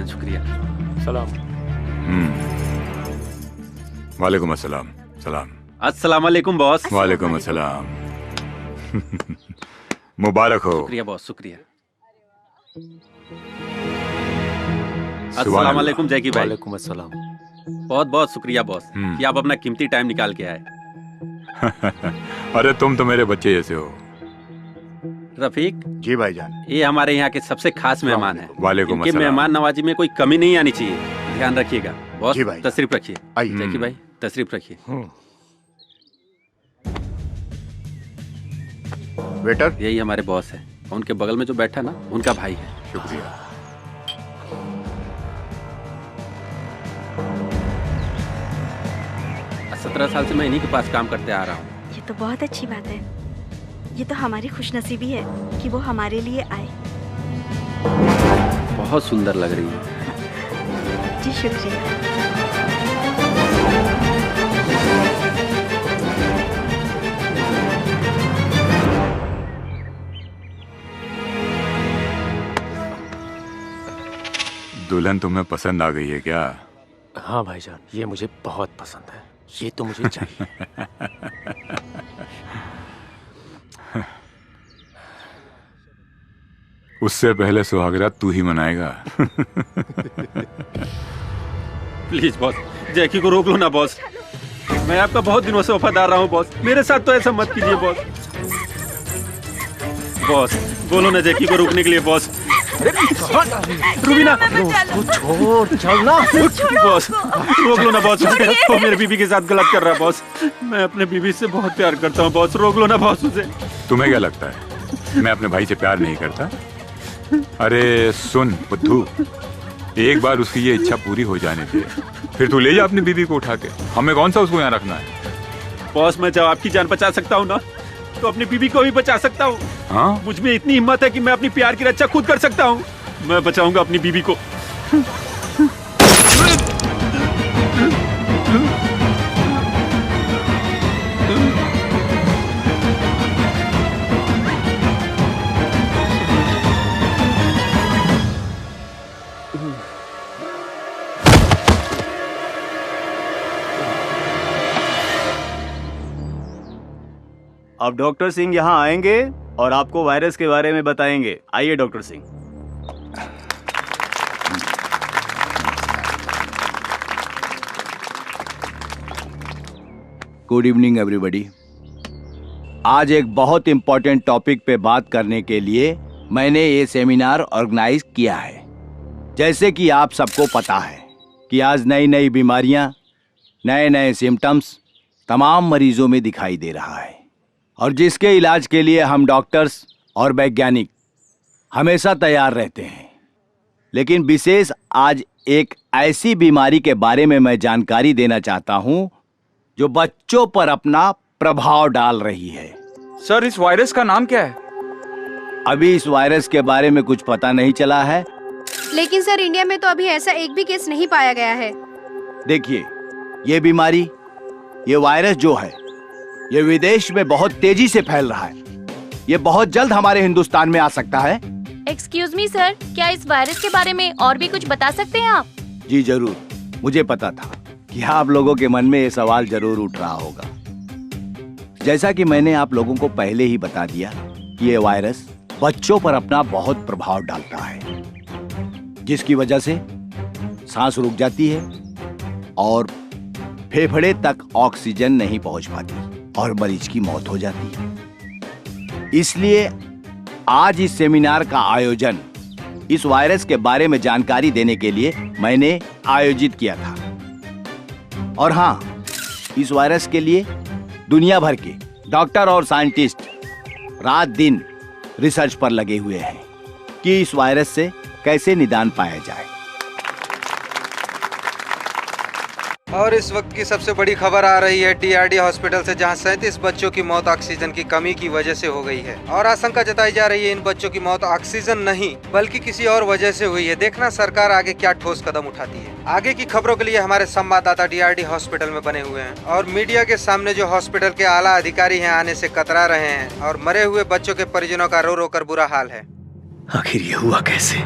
शुक्रिया। सलाम। वालेकुम अस्सलाम। सलाम। अस्सलाम वालेकुम बॉस। वालेकुम अस्सलाम। मुबारक हो। शुक्रिया बॉस, शुक्रिया। सुभान अस्सलाम अल्लाह। वालेकुम जैकी भाई। वालेकुम अस्सलाम। बहुत बहुत शुक्रिया बॉस कि आप अपना कीमती टाइम निकाल के आए। अरे तुम तो मेरे बच्चे जैसे हो। रफीक जी भाईजान। ये हमारे यहाँ के सबसे खास मेहमान हैं। वालेकुम इनके अस्सलाम। मेहमान नवाजी में कोई कमी नहीं आनी चाहिए, ध्यान रखिएगा। बॉस जी भाई। तशरीफ रखिए। आइए। जैकी भाई तशरीफ रखिए। वेटर। यही हमारे बॉस है, उनके बगल में जो बैठा ना उनका भाई है। शुक्रिया। 17 साल से मैं इन्हीं के पास काम करते आ रहा हूँ। ये तो बहुत अच्छी बात है। ये तो हमारी खुशनसीबी है कि वो हमारे लिए आए। बहुत सुंदर लग रही है। जी शुक्रिया। दुल्हन तुम्हें पसंद आ गई है क्या? हाँ भाईजान, ये मुझे बहुत पसंद है। ये तो मुझे चाहिए। उससे पहले सुहागरात तू ही मनाएगा। प्लीज बॉस, जैकी को रोक लो ना बॉस। मैं आपका बहुत दिनों से वफादार रहा हूँ बॉस, मेरे साथ तो ऐसा मत कीजिए बॉस। बॉस बोलो ना जैकी को रोकने के लिए बॉस। रूबीना छोड़ चल ना। बॉस रोक लो ना बॉस, वो मेरे बीबी के साथ गलत कर रहा है बॉस। मैं अपने बीबी से बहुत प्यार करता हूँ बॉस, रोक लो ना बॉस उसे। तुम्हें क्या लगता है मैं अपने भाई से प्यार नहीं करता? अरे सुन बुद्धू, एक बार उसकी ये इच्छा पूरी हो जाने दे, फिर तू ले जा अपनी बीबी को उठा के। हमें कौन सा उसको यहाँ रखना है? बॉस मैं जब आपकी जान बचा सकता हूँ ना, तो अपनी बीबी को भी बचा सकता हूँ। हाँ? मुझ में इतनी हिम्मत है कि मैं अपनी प्यार की रक्षा खुद कर सकता हूँ। मैं बचाऊंगा अपनी बीबी को। अब डॉक्टर सिंह यहाँ आएंगे और आपको वायरस के बारे में बताएंगे। आइए doctor Singh. Good evening everybody. आज एक बहुत इंपॉर्टेंट टॉपिक पे बात करने के लिए मैंने ये सेमिनार ऑर्गेनाइज किया है। जैसे कि आप सबको पता है कि आज नई नई बीमारियां, नए नए सिम्टम्स तमाम मरीजों में दिखाई दे रहा है, और जिसके इलाज के लिए हम डॉक्टर्स और वैज्ञानिक हमेशा तैयार रहते हैं। लेकिन विशेष आज एक ऐसी बीमारी के बारे में मैं जानकारी देना चाहता हूं जो बच्चों पर अपना प्रभाव डाल रही है। सर इस वायरस का नाम क्या है? अभी इस वायरस के बारे में कुछ पता नहीं चला है। लेकिन सर इंडिया में तो अभी ऐसा एक भी केस नहीं पाया गया है। देखिए, ये बीमारी, ये वायरस जो है, ये विदेश में बहुत तेजी से फैल रहा है। ये बहुत जल्द हमारे हिंदुस्तान में आ सकता है। एक्सक्यूज मी सर, क्या इस वायरस के बारे में और भी कुछ बता सकते हैं आप? जी जरूर, मुझे पता था कि आप लोगों के मन में ये सवाल जरूर उठ रहा होगा। जैसा कि मैंने आप लोगों को पहले ही बता दिया कि ये वायरस बच्चों पर अपना बहुत प्रभाव डालता है, जिसकी वजह से सांस रुक जाती है और फेफड़े तक ऑक्सीजन नहीं पहुंच पाती और मरीज की मौत हो जाती है। इसलिए आज इस सेमिनार का आयोजन इस वायरस के बारे में जानकारी देने के लिए मैंने आयोजित किया था। और हाँ, इस वायरस के लिए दुनिया भर के डॉक्टर और साइंटिस्ट रात दिन रिसर्च पर लगे हुए हैं कि इस वायरस से कैसे निदान पाया जाए। और इस वक्त की सबसे बड़ी खबर आ रही है टीआरडी हॉस्पिटल से, जहां 37 बच्चों की मौत ऑक्सीजन की कमी की वजह से हो गई है। और आशंका जताई जा रही है इन बच्चों की मौत ऑक्सीजन नहीं बल्कि किसी और वजह से हुई है। देखना सरकार आगे क्या ठोस कदम उठाती है। आगे की खबरों के लिए हमारे संवाददाता टीआरडी हॉस्पिटल में बने हुए हैं और मीडिया के सामने जो हॉस्पिटल के आला अधिकारी हैं आने से कतरा रहे हैं और मरे हुए बच्चों के परिजनों का रो रो कर बुरा हाल है। आखिर ये हुआ कैसे? टीआरडी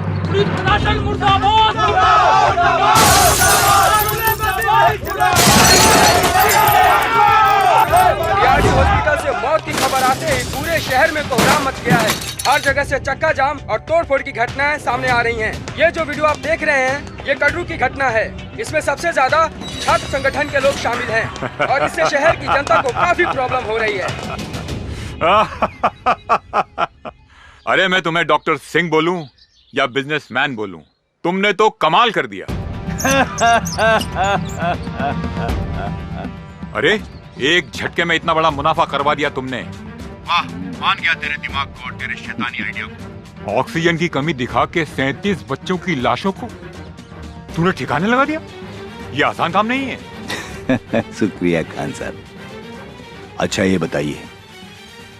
हॉस्पिटल से मौत की खबर आते ही पूरे शहर में कोहराम मच गया है। हर जगह से चक्का जाम और तोड़फोड़ की घटनाएं सामने आ रही हैं। ये जो वीडियो आप देख रहे हैं, ये कटरू की घटना है। इसमें सबसे ज्यादा छात्र संगठन के लोग शामिल हैं और इससे शहर की जनता को काफी प्रॉब्लम हो रही है। अरे मैं तुम्हें डॉक्टर सिंह बोलूं या बिजनेसमैन बोलूं, तुमने तो कमाल कर दिया। अरे एक झटके में इतना बड़ा मुनाफा करवा दिया तुमने। वाह, मान गया तेरे दिमाग को और तेरे शैतानी आइडिया को। ऑक्सीजन की कमी दिखा के 37 बच्चों की लाशों को तूने ठिकाने लगा दिया। ये आसान काम नहीं है। शुक्रिया खान साहब। अच्छा ये बताइए,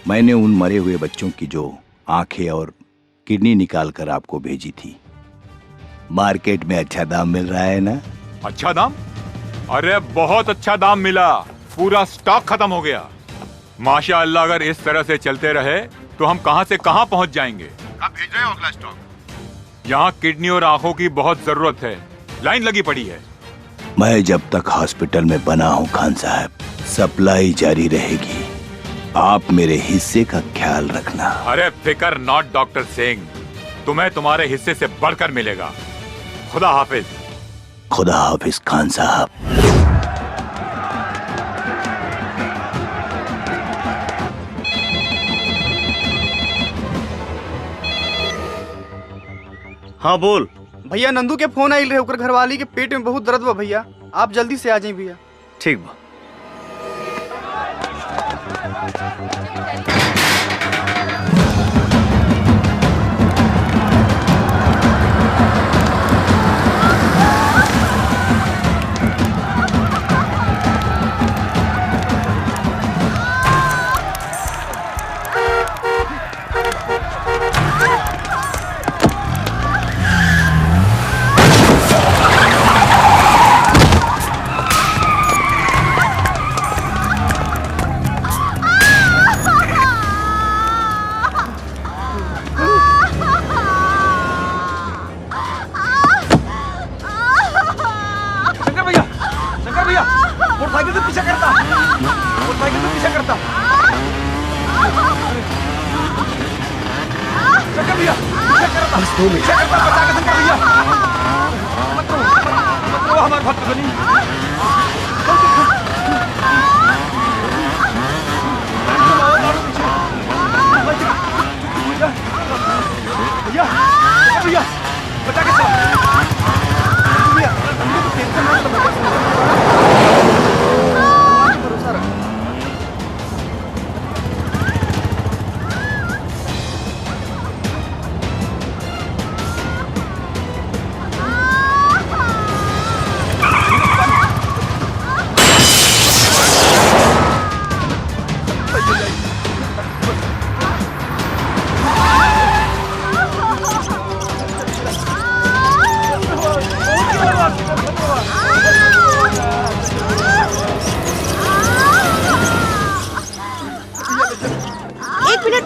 मैंने उन मरे हुए बच्चों की जो आंखें और किडनी निकाल कर आपको भेजी थी, मार्केट में अच्छा दाम मिल रहा है ना? अच्छा दाम? अरे बहुत अच्छा दाम मिला, पूरा स्टॉक खत्म हो गया। माशाअल्लाह, अगर इस तरह से चलते रहे तो हम कहां से कहां पहुंच जाएंगे। कब भेज रहे हो अगला स्टॉक? यहाँ किडनी और आंखों की बहुत जरूरत है, लाइन लगी पड़ी है। मैं जब तक हॉस्पिटल में बना हूँ खान साहब, सप्लाई जारी रहेगी। आप मेरे हिस्से का ख्याल रखना। अरे फिकर नॉट डॉक्टर सिंह, तुम्हें तुम्हारे हिस्से से बढ़कर मिलेगा। खुदा हाफिज। खुदा हाफिज खान साहब। हाँ बोल। भैया नंदू के फोन आइल रहे, ओकर घरवाली के पेट में बहुत दर्द बा भैया, आप जल्दी से आ जाइए भैया। ठीक बा।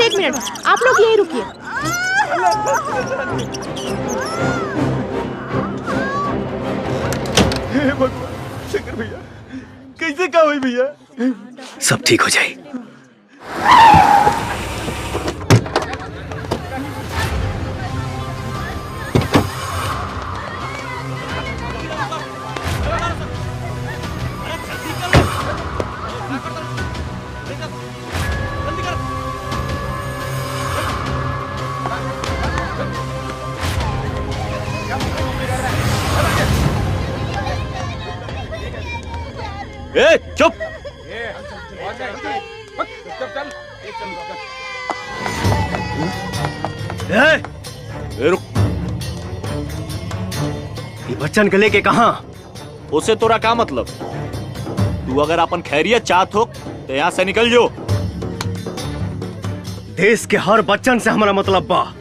एक मिनट, आप लोग यहीं रुकिए। हे भगवान, शंकर भैया कैसे क्या हुई भैया? सब ठीक हो जाए। ए, चुप। रुक। ये बच्चन के लेके कहां? उसे तोरा क्या मतलब? तू अगर अपन खैरियत चाहत हो तो यहाँ से निकल जो। देश के हर बच्चन से हमारा मतलब बा।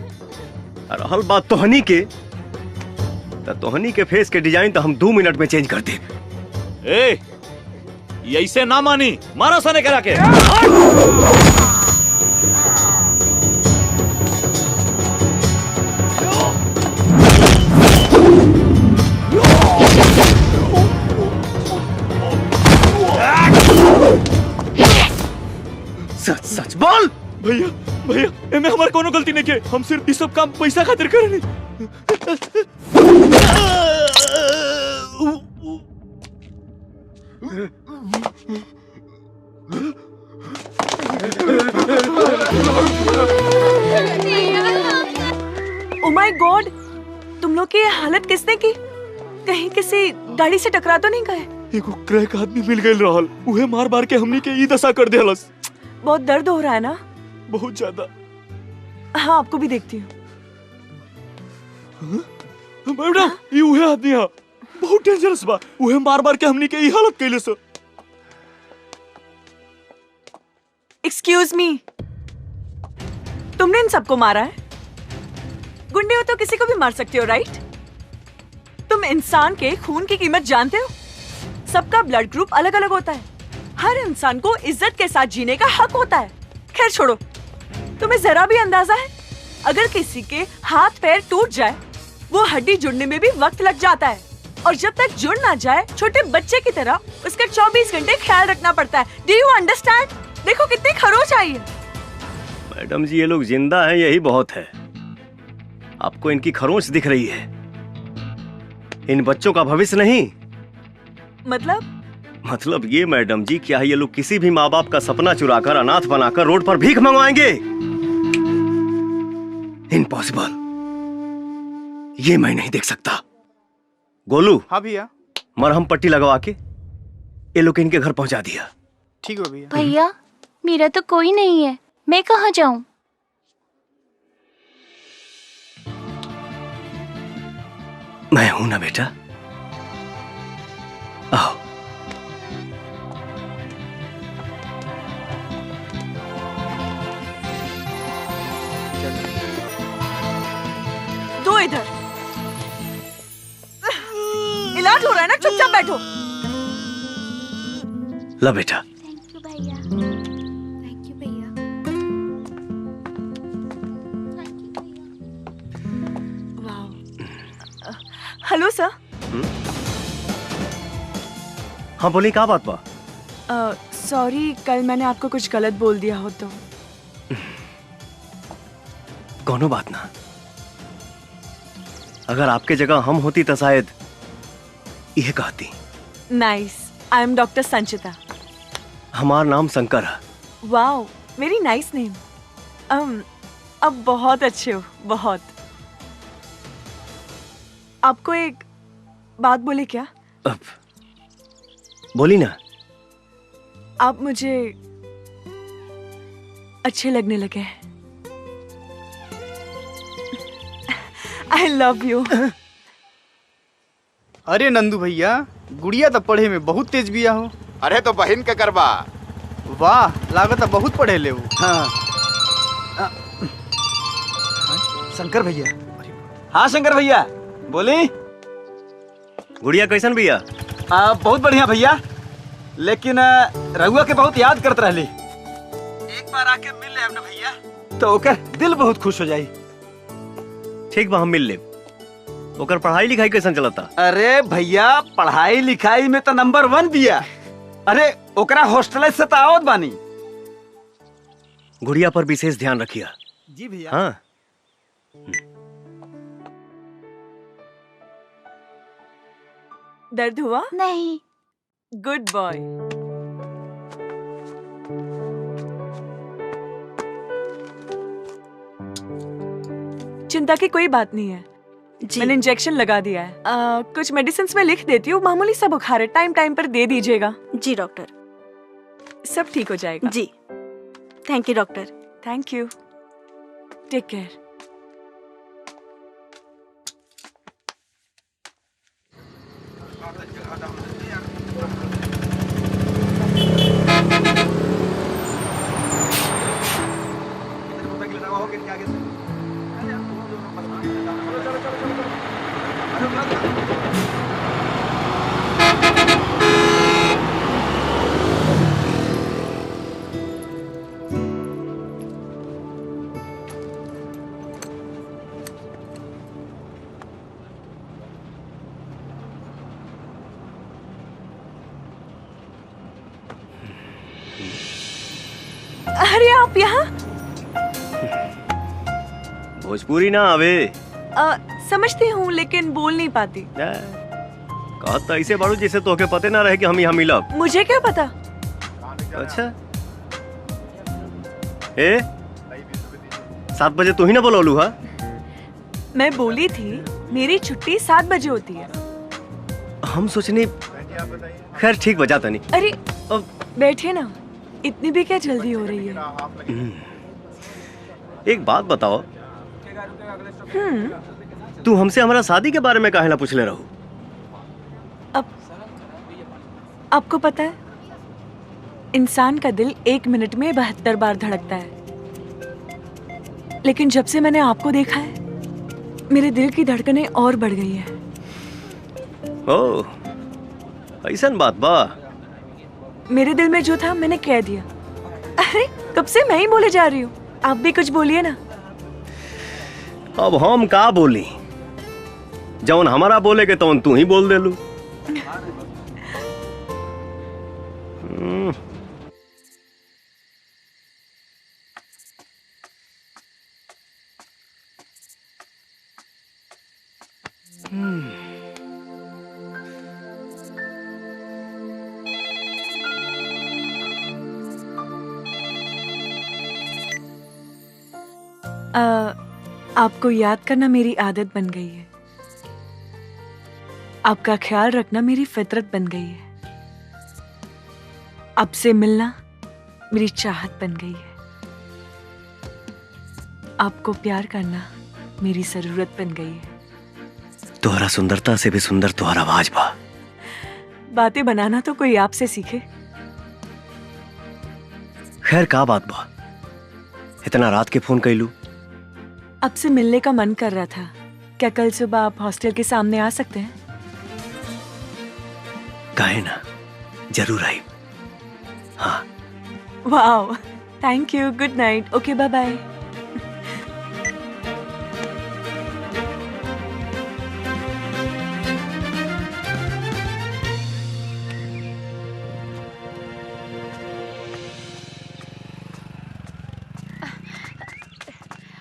रहल बात तोहनी के, तो तोहनी के फेस के डिजाइन तो हम 2 मिनट में चेंज कर दे। ए, ऐसे ना मानी, मारो सने करा के। भैया भैया एमे हमार कोनो गलती नहीं के, हम सिर्फ इस सब काम पैसा खातिर करनी। ओ माय गॉड, तुम लोग की ये हालत किसने की? कहीं किसी गाड़ी से टकरा तो नहीं गए? एगो क्रैक आदमी मिल गए रहल, उहे मार मार के हमनी के ई दशा कर देहलस। बहुत दर्द हो रहा है ना? बहुत ज्यादा। हाँ, आपको भी देखती हूँ। मैडम, ये उहे आदमी है, बहुत डेंजरस बा। उहे मार मार के हमनी के ई हालत कैले सर। एक्सक्यूज मी, तुमने इन सबको मारा है? गुंडे हो तो किसी को भी मार सकते हो, राइट? तुम इंसान के खून की कीमत जानते हो? सबका ब्लड ग्रुप अलग अलग होता है। हर इंसान को इज्जत के साथ जीने का हक होता है। खैर छोड़ो, तुम्हें जरा भी अंदाजा है अगर किसी के हाथ पैर टूट जाए, वो हड्डी जुड़ने में भी वक्त लग जाता है, और जब तक जुड़ ना जाए छोटे बच्चे की तरह उसका 24 घंटे ख्याल रखना पड़ता है। Do you understand? देखो कितनी खरोच आई है। मैडम जी, ये लोग जिंदा हैं, यही बहुत है। आपको इनकी खरोंच दिख रही है, इन बच्चों का भविष्य नहीं। मतलब ये मैडम जी, क्या ये लोग किसी भी माँ बाप का सपना चुराकर, अनाथ बनाकर रोड पर भीख मंगवाएंगे? इम्पॉसिबल, ये मैं नहीं देख सकता। गोलू। हाँ भैया। मरहम पट्टी लगवा के ये लोग इनके घर पहुंचा दिया। ठीक है भैया। भैया, मेरा तो कोई नहीं है, मैं कहाँ जाऊं? मैं हूं ना बेटा, आओ। दो इधर। इलाज हो रहा है ना, चुपचाप बैठो। ला बेटा। थैंक यू भैया। थैंक यू भैया। Hello sir. हाँ बोली, क्या बात बा? सॉरी, कल मैंने आपको कुछ गलत बोल दिया हो तो। कोनो बात ना। अगर आपके जगह हम होती तो शायद यह कहती। नाइस, आई एम डॉक्टर संचिता। हमारा नाम शंकर है। Wow, very nice name. अब बहुत अच्छे हो, बहुत। आपको एक बात बोले क्या? अब बोली ना। आप मुझे अच्छे लगने लगे हैं। I love you. अरे नंदू भैया, गुड़िया तो पढ़े में बहुत तेज बिया हो। अरे तो बहन के करबा। वाह, लागत है बहुत पढ़े ले वो। हाँ। शंकर भैया। हाँ शंकर भैया, बोली। गुड़िया कैसन भैया? बहुत बढ़िया भैया, लेकिन रघुआ के बहुत याद करते रहली। एक बार आके मिल ले ना भैया, तो ओकर दिल बहुत खुश हो जाई। ठीक बा, हम मिल ले। ओकर पढ़ाई लिखाई कैसन चलता? अरे भैया, पढ़ाई लिखाई में तो नंबर 1 बिया। अरे ओकरा हॉस्टल से तो आवत बानी। गुड़िया पर विशेष ध्यान रखिया। जी भैया। हाँ। दर्द हुआ? नहीं। Good boy. चिंता की कोई बात नहीं है, मैंने इंजेक्शन लगा दिया है। कुछ मेडिसिन में लिख देती हूँ, मामूली सा बुखार है, टाइम टाइम पर दे दीजिएगा। जी डॉक्टर। सब ठीक हो जाएगा। जी, thank you doctor. Thank you, take care. अरे आप यहाँ? भोजपुरी ना आवे। समझती हूँ लेकिन बोल नहीं पाती। कहा तो ऐसे बाड़ू जैसे तोके पते ना रहे कि हम यहाँ मिलब। मुझे क्या पता। अच्छा ए 7 बजे तू ही ना बोलौलू हा? मैं बोली थी मेरी छुट्टी 7 बजे होती है। हम सोचनी खैर ठीक बजा तनी। अरे बैठे ना, इतनी भी क्या जल्दी हो रही है? एक बात बताओ, तू हमसे हमारा शादी के बारे में काहे ना पूछले रहू? आपको पता है इंसान का दिल 1 मिनट में 72 बार धड़कता है, लेकिन जब से मैंने आपको देखा है मेरे दिल की धड़कनें और बढ़ गई है। ओह, ऐसन बात बा। मेरे दिल में जो था मैंने कह दिया। अरे कब से मैं ही बोले जा रही हूँ, आप भी कुछ बोलिए ना। अब हम का बोली? जौन हमारा बोले के तौन तू ही बोल दे लू। आपको याद करना मेरी आदत बन गई है, आपका ख्याल रखना मेरी फितरत बन गई है, आपसे मिलना मेरी चाहत बन गई है, आपको प्यार करना मेरी जरूरत बन गई है। तुम्हारा सुंदरता से भी सुंदर तुम्हारा आवाज बा। बातें बनाना तो कोई आपसे सीखे। खैर का बात बा, इतना रात के फोन कैलू? आपसे मिलने का मन कर रहा था। क्या कल सुबह आप हॉस्टल के सामने आ सकते हैं? काहे ना, जरूर आई। हाँ। वाह, thank you, good night, okay bye bye.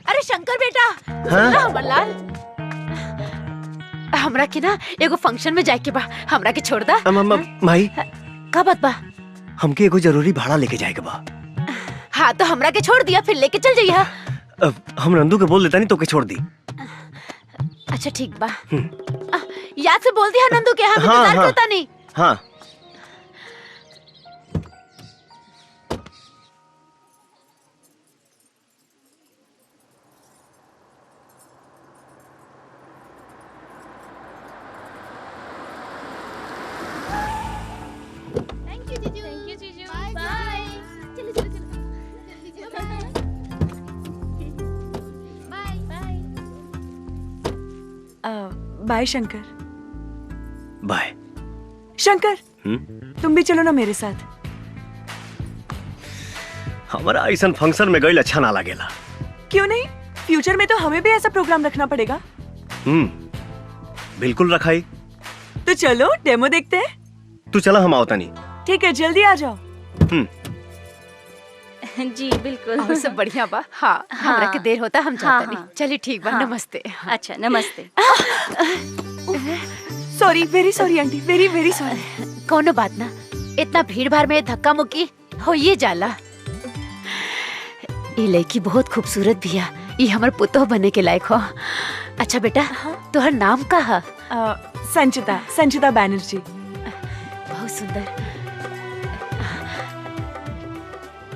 अरे शंकर बेटा, हाँ? हमर लाल, हमरा के ना एगो फंक्शन में जाए के बा, हमरा के छोड़ दा। माई, का बात बा? हमके एगो जरूरी भाड़ा लेके जाए के बा। हाँ तो हमरा के छोड़ दिया, फिर लेके चल जाइए। हम नंदू के बोल देता नहीं तो के छोड़ दी। अच्छा ठीक बा। याद से बोल दिया नंदू के, हम इंतजार करता नहीं। हाँ। बाय शंकर। बाय शंकर। तुम भी चलो ना मेरे साथ। हमारा ऐसा फंक्शन में गई अच्छा ना लगेला। क्यों नहीं, फ्यूचर में तो हमें भी ऐसा प्रोग्राम रखना पड़ेगा। बिल्कुल रखाई। तो चलो डेमो देखते हैं। तू चला, हम आवता नहीं। ठीक है, जल्दी आ जाओ। जी बिल्कुल। और सब बढ़िया बा। हाँ, हमरा के देर होता, हम जाता नहीं। चलिए ठीक बा, नमस्ते। अच्छा नमस्ते। Sorry, very sorry aunty, very very sorry. कोनो बात ना, इतना भीड़ भाड़ में धक्का मुक्की हो ये जाला। ये लड़की बहुत खूबसूरत भी है, ये हमार पुतोह बनने के लायक हो। अच्छा बेटा, तोहर नाम का है? संचिता, संचिता बैनर्जी। बहुत सुंदर।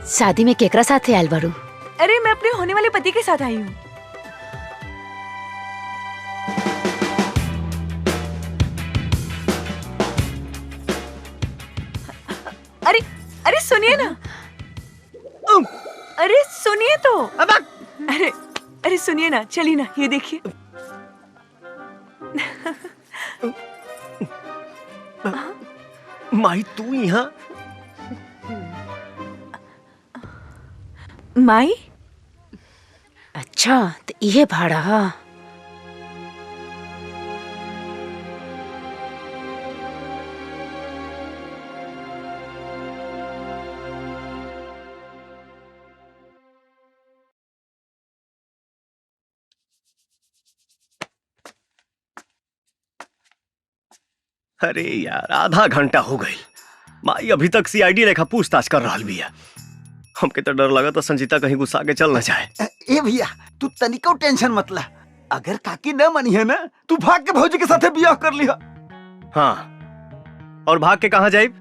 शादी में केकरा साथ आयल बारू? अरे मैं अपने होने वाले पति के साथ आई हूँ। अरे अरे सुनिए ना, अरे सुनिए तो। अरे अरे सुनिए ना, चलिए ना, ये देखिए। माई तू यहाँ? माई? अच्छा तो ये भाड़ा। अरे यार आधा घंटा हो गई, माई अभी तक सीआईडी लेखा पूछताछ कर रहा बिया। हमके तो डर लगा तो संजीता कहीं गुस्सा के चल न जाए। ए भैया तू तनिको टेंशन मत ला, अगर काकी न मनी है ना तू भाग के भौजी के साथे बियाह कर लिया। हाँ और भाग के कहाँ जाइब?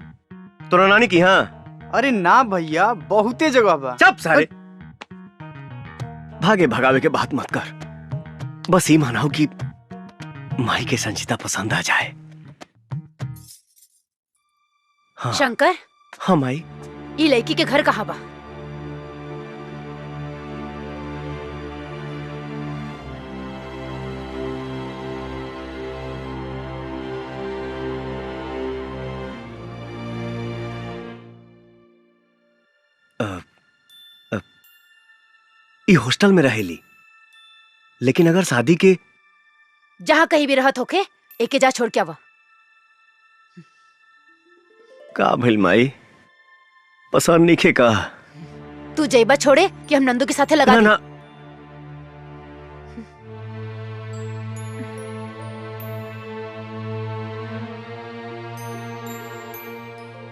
तोरा नानी की? हाँ अरे ना भैया, बहुते जगह बा। चुप सारे, भागे भगावे के बात मत कर, बस ये मानाओ कि माई के संजीता पसंद आ जाए। हाँ। शंकर। हाँ माई। ये लड़की के घर कहाँ बा? ये हॉस्टल में रहेली, लेकिन अगर शादी के जहाँ कहीं भी रहत होके एके जा छोड़ के आवा। का भइल माई, पसंद नहीं का? तू जैबा छोड़े कि हम नंदू के साथे लगा ना, दें? ना।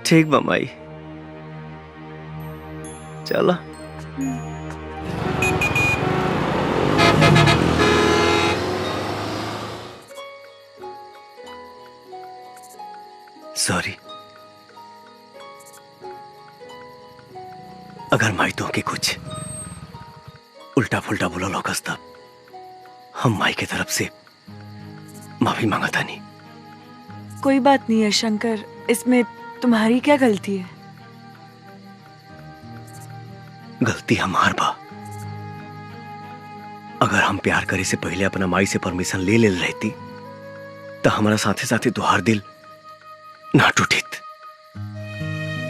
ठीक बा माई, चला। सॉरी, अगर माई तो के कुछ उल्टा फुल्टा बोला लोकस तब हम माई की तरफ से माफी मांगता नहीं। कोई बात नहीं है शंकर, इसमें तुम्हारी क्या गलती है? गलती हमार बा। अगर हम प्यार करे से पहले अपना माई से परमिशन ले ले रहती तो हमारा साथे साथे तुहार दिल ना टूटित।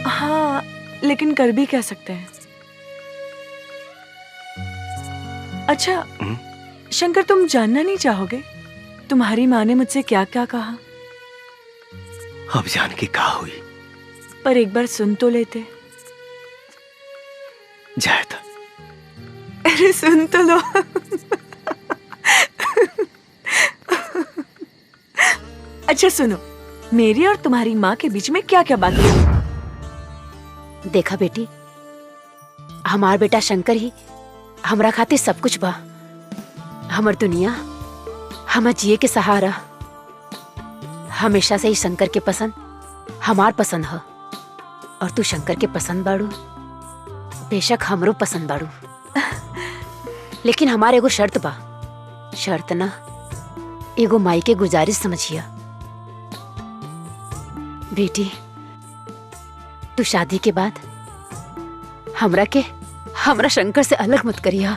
हाँ लेकिन कर भी क्या सकते हैं। अच्छा शंकर, तुम जानना नहीं चाहोगे तुम्हारी माँ ने मुझसे क्या क्या कहा? अब जान के क्या हुई? पर एक बार सुन तो लेते। जाए था। अरे सुन तो लो। अच्छा सुनो, मेरी और तुम्हारी माँ के बीच में क्या क्या बात है? देखा बेटी, हमार बेटा शंकर ही हमरा खातिर सब कुछ बा। हमर दुनिया, हमर जिए के सहारा। हमेशा से ही शंकर के पसंद हमार पसंद है, और तू शंकर के पसंद बाड़ू, बेशक हमरो पसंद बाड़ू। लेकिन हमारे एगो शर्त बा। शर्त ना, एगो माई के गुजारिश समझिया। बेटी, तू शादी के बाद हमरा शंकर से अलग मत करिया।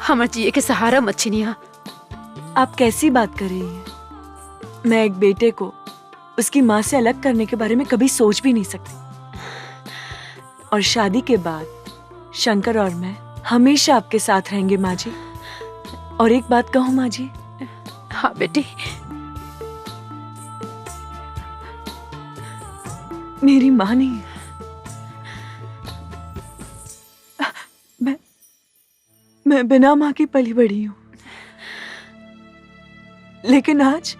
हमर जिए के सहारा मत छीनिया। आप कैसी बात कर रही हैं? मैं एक बेटे को उसकी माँ से अलग करने के बारे में कभी सोच भी नहीं सकती। और शादी के बाद शंकर और मैं हमेशा आपके साथ रहेंगे माँ जी। और एक बात कहूँ माँ जी? हाँ बेटी। मेरी माँ नहीं, मैं बिना माँ की पली बड़ी हूँ। लेकिन आज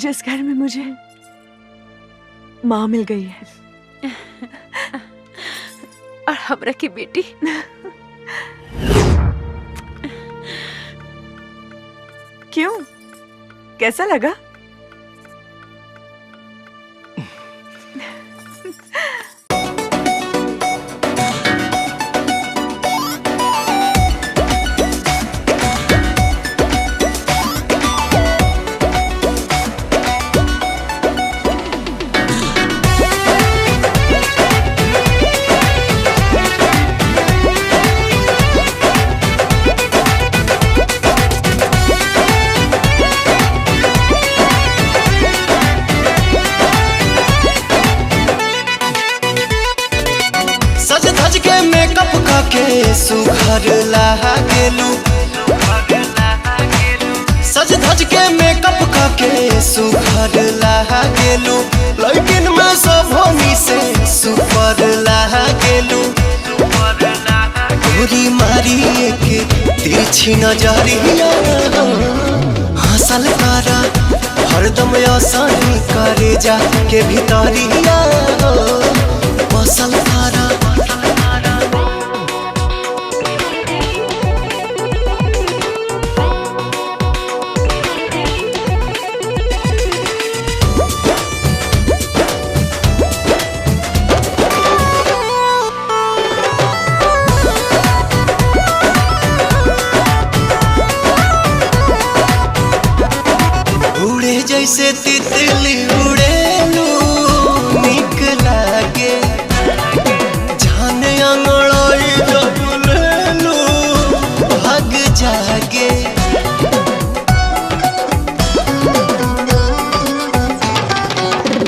इस घर में मुझे माँ मिल गई है। और हमरा की बेटी। क्यों, कैसा लगा? सुघर लागेलू, सज धज के मेकअप करके सुघर लागेलू, लेकिन मैं सभोनी से सुपर लागेलू। गोरी मारी एक तिरछी नजरिया, बसल करा हरदम आसानी करे जा के भितरिया हो बसल करा। जैसे तितली उड़ेलू निक लागे जान अंगड़ाई जब लेलू भाग जागे।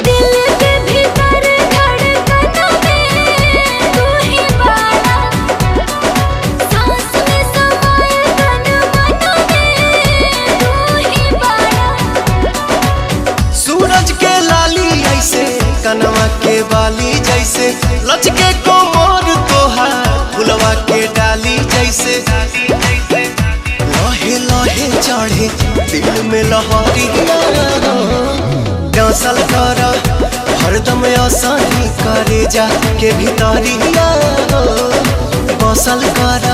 दिल के भीतर धड़कन में तू ही बाड़ा, सांस में समाए तन मन में तू ही बाड़ा। सूरज के लाली ऐसे कनवा के बाली जैसे लचके कोमर तोहार फुलवा के डाली जैसे लहे लहे चढ़े दिल में लहरिया डांसल कर हरदम आसानी करे जा के भितरिया बसल कर।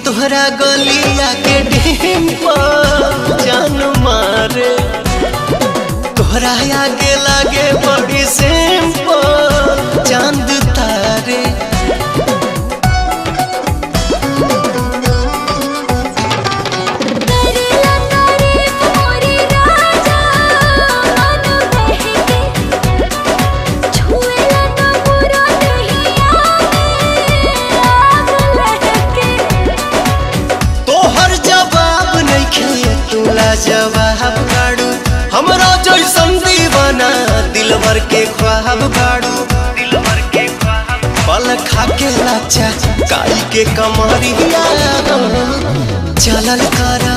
तोहरा गलिया के डिंपल जान मारे तोहरा आगे लागे बड़ी सिंपल चांद तारे। जवाब गाड़ू हमरा जैसन दीवाना दिल भर के ख्वाब गाड़ू पल खा के लाचा काई के कमरिया चलल करा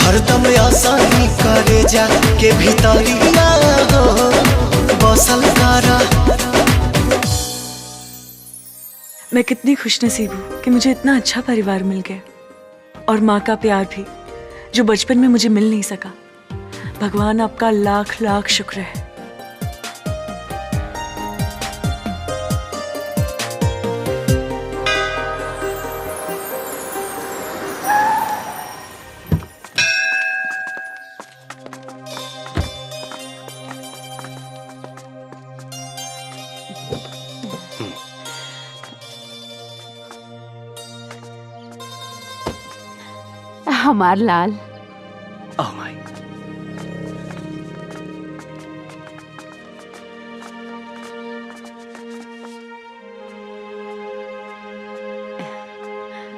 हरदम आसानी करे जा के भितरिया बसल करा। मैं कितनी खुशनसीब हूँ कि मुझे इतना अच्छा परिवार मिल गया और माँ का प्यार भी जो बचपन में मुझे मिल नहीं सका। भगवान आपका लाख लाख शुक्र है। हमार लाल। Oh my.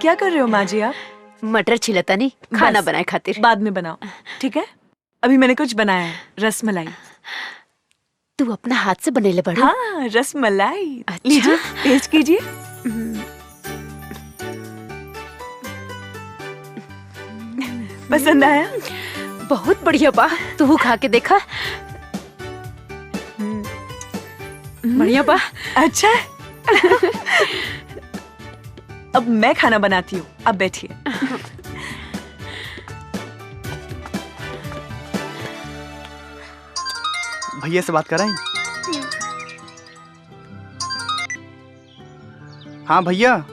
क्या कर रहे हो माँ जी आप? मटर छिलता नहीं, खाना बनाए खातिर। बाद में बनाओ, ठीक है? अभी मैंने कुछ बनाया है, रसमलाई। तू अपना हाथ से बनेले बड़ू? हाँ, रसमलाई। अच्छा? लीजिए, टेस्ट कीजिए। पसंद आया? बहुत बढ़िया बा। तू खा के देखा। बढ़िया बा। अच्छा। अब मैं खाना बनाती हूँ, अब बैठिए। भैया से बात कराएं? हाँ भैया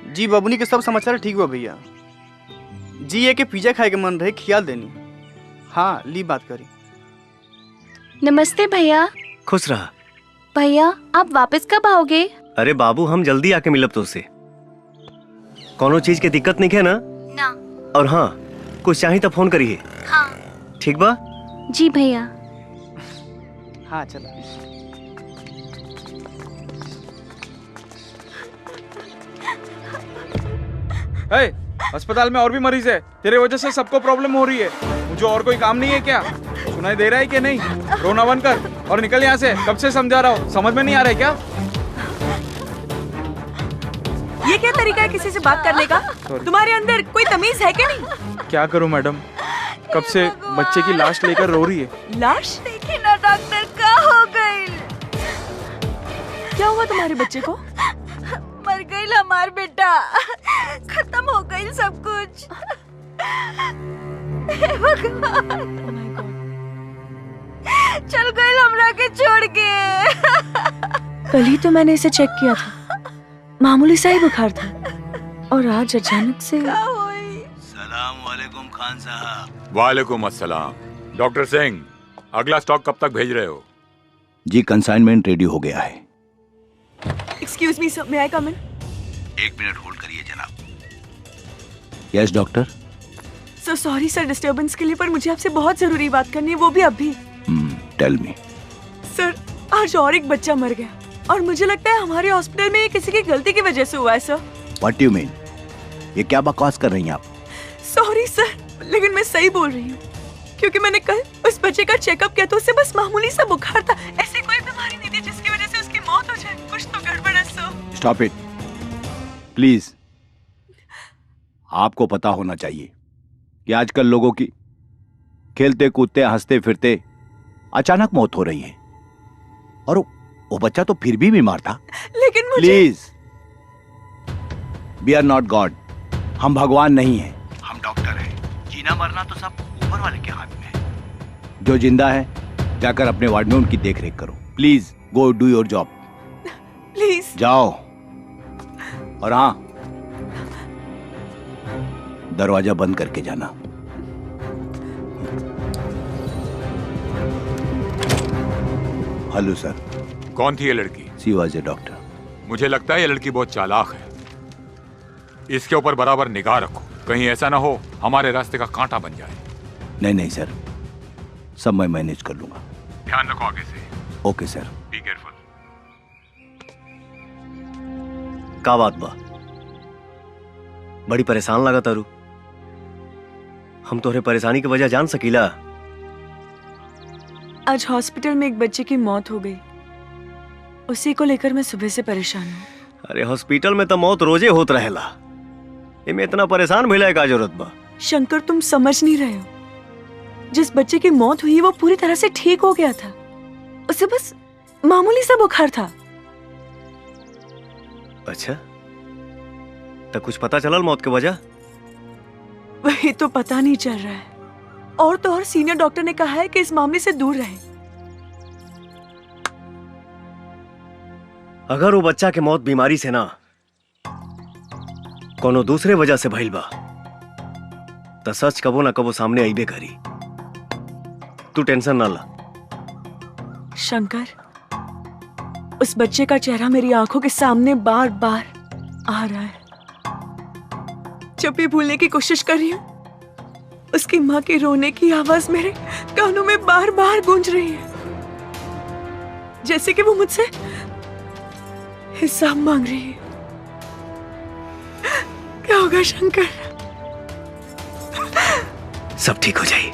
जी, बबुनी के सब समाचार ठीक हुआ भैया जी। ये के पिज्जा खाए के मन रहे, खियाल देनी। हाँ ली बात करी। नमस्ते भैया। खुश रहा। भैया आप वापस कब आओगे? अरे बाबू हम जल्दी आके मिलब तो उससे। कोनो चीज के दिक्कत नहीं है ना? ना। और हाँ कुछ चाहिए तो फोन करिए। हाँ। ठीक बा? जी भैया। हाँ चलो। अस्पताल में और भी मरीज है, तेरे वजह से सबको प्रॉब्लम हो रही है। मुझे और कोई काम नहीं है क्या? सुना सुनाई दे रहा है कि नहीं? रोना बंद कर और निकल यहाँ से। कब से समझा रहा हूँ, समझ में नहीं आ रहा है क्या? ये क्या तरीका है किसी से बात करने का? तुम्हारे अंदर कोई तमीज है क्या नहीं? क्या करूँ मैडम, कब से बच्चे की लाश लेकर रो रही है। लाश? देखिए ना डॉक्टर, क्या हो गई? क्या हुआ तुम्हारे बच्चे को? मर गई हमार बेटा, खत्म हो गई सब कुछ। हे भगवान, चल गई हमरा के छोड़ के। कल ही तो मैंने इसे चेक किया था, मामूली सा ही बुखार था, और आज अचानक से। सलाम वालेकुम खान साहब। वालेकुम अस्सलाम। डॉक्टर सिंह, अगला स्टॉक कब तक भेज रहे हो? जी कंसाइनमेंट रेडी हो गया है। एक्सक्यूज मी सर, मे आई कम इन? 1 मिनट होल्ड करिए जनाब। Yes doctor. So sorry sir disturbance के लिए, पर मुझे आपसे बहुत जरूरी बात करनी है, वो भी अभी। Tell me. सर आज और एक बच्चा मर गया, और मुझे लगता है हमारे हॉस्पिटल में ये किसी की गलती की वजह से हुआ है सर। What you mean? ये क्या बकवास कर रही हैं आप? सॉरी सर, लेकिन मैं सही बोल रही हूँ, क्योंकि मैंने कल उस बच्चे का चेकअप किया तो उसे बस मामूली सा बुखार था, ऐसी कोई बीमारी नहीं थी जिसकी वजह से उसकी मौत हो जाए। कुछ तो गड़बड़ है सर। Stop it please. आपको पता होना चाहिए कि आजकल लोगों की खेलते कूदते हंसते फिरते अचानक मौत हो रही है, और वो बच्चा तो फिर भी बीमार था। लेकिन मुझे please, we are not God. हम भगवान नहीं हैं, हम डॉक्टर हैं। जीना मरना तो सब ऊपर वाले के हाथ में है। जो जिंदा है जाकर अपने वार्ड में उनकी देख रेख करो। Please go do your job. Please जाओ। और हाँ, दरवाजा बंद करके जाना। Hello sir. कौन थी ये लड़की? She was a doctor. मुझे लगता है ये लड़की बहुत चालाक है। इसके ऊपर बराबर निगाह रखो, कहीं ऐसा ना हो हमारे रास्ते का कांटा बन जाए। नहीं नहीं सर, सब मैं मैनेज कर लूंगा। ध्यान रखो आगे से। Okay sir. Be careful. का बात बा? बड़ी परेशान लगा तारू। हम तोहरे परेशानी की वजह जान सकीला? आज हॉस्पिटल में एक बच्चे की मौत हो गई, उसी को लेकर मैं सुबह से परेशान हूँ। अरे हॉस्पिटल में तो मौत रोजे होत रहेला, इमे इतना परेशान भइला का जरूरत बा? शंकर तुम समझ नहीं रहे हो, जिस बच्चे की मौत हुई वो पूरी तरह से ठीक हो गया था, उसे बस मामूली सा बुखार था। अच्छा, तो कुछ पता चलल मौत की वजह? वही तो पता नहीं चल रहा है, और तो और सीनियर डॉक्टर ने कहा है कि इस मामले से दूर रहे। अगर वो बच्चा के मौत बीमारी से ना कोनो दूसरे वजह से भइल बा तो सच कबो ना कबो सामने आईबे करी। तू टेंशन ना ला। शंकर, उस बच्चे का चेहरा मेरी आंखों के सामने बार बार आ रहा है। जब भी भूलने की कोशिश कर रही हूँ, उसकी माँ के रोने की आवाज मेरे कानों में बार बार गूंज रही है, जैसे कि वो मुझसे हिसाब मांग रही है। क्या होगा शंकर? सब ठीक हो जाए।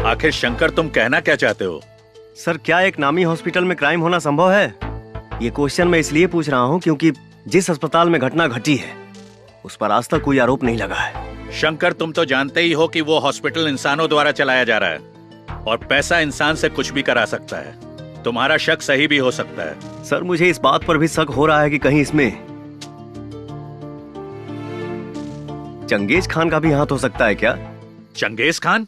आखिर शंकर तुम कहना क्या चाहते हो? सर, क्या एक नामी हॉस्पिटल में क्राइम होना संभव है? ये क्वेश्चन मैं इसलिए पूछ रहा हूँ क्योंकि जिस अस्पताल में घटना घटी है उस पर आज तक कोई आरोप नहीं लगा है। शंकर, तुम तो जानते ही हो कि वो हॉस्पिटल इंसानों द्वारा चलाया जा रहा है और पैसा इंसान से कुछ भी करा सकता है। तुम्हारा शक सही भी हो सकता है। सर, मुझे इस बात पर भी शक हो रहा है कि कहीं इसमें चंगेज खान का भी हाथ हो सकता है क्या? Genghis Khan?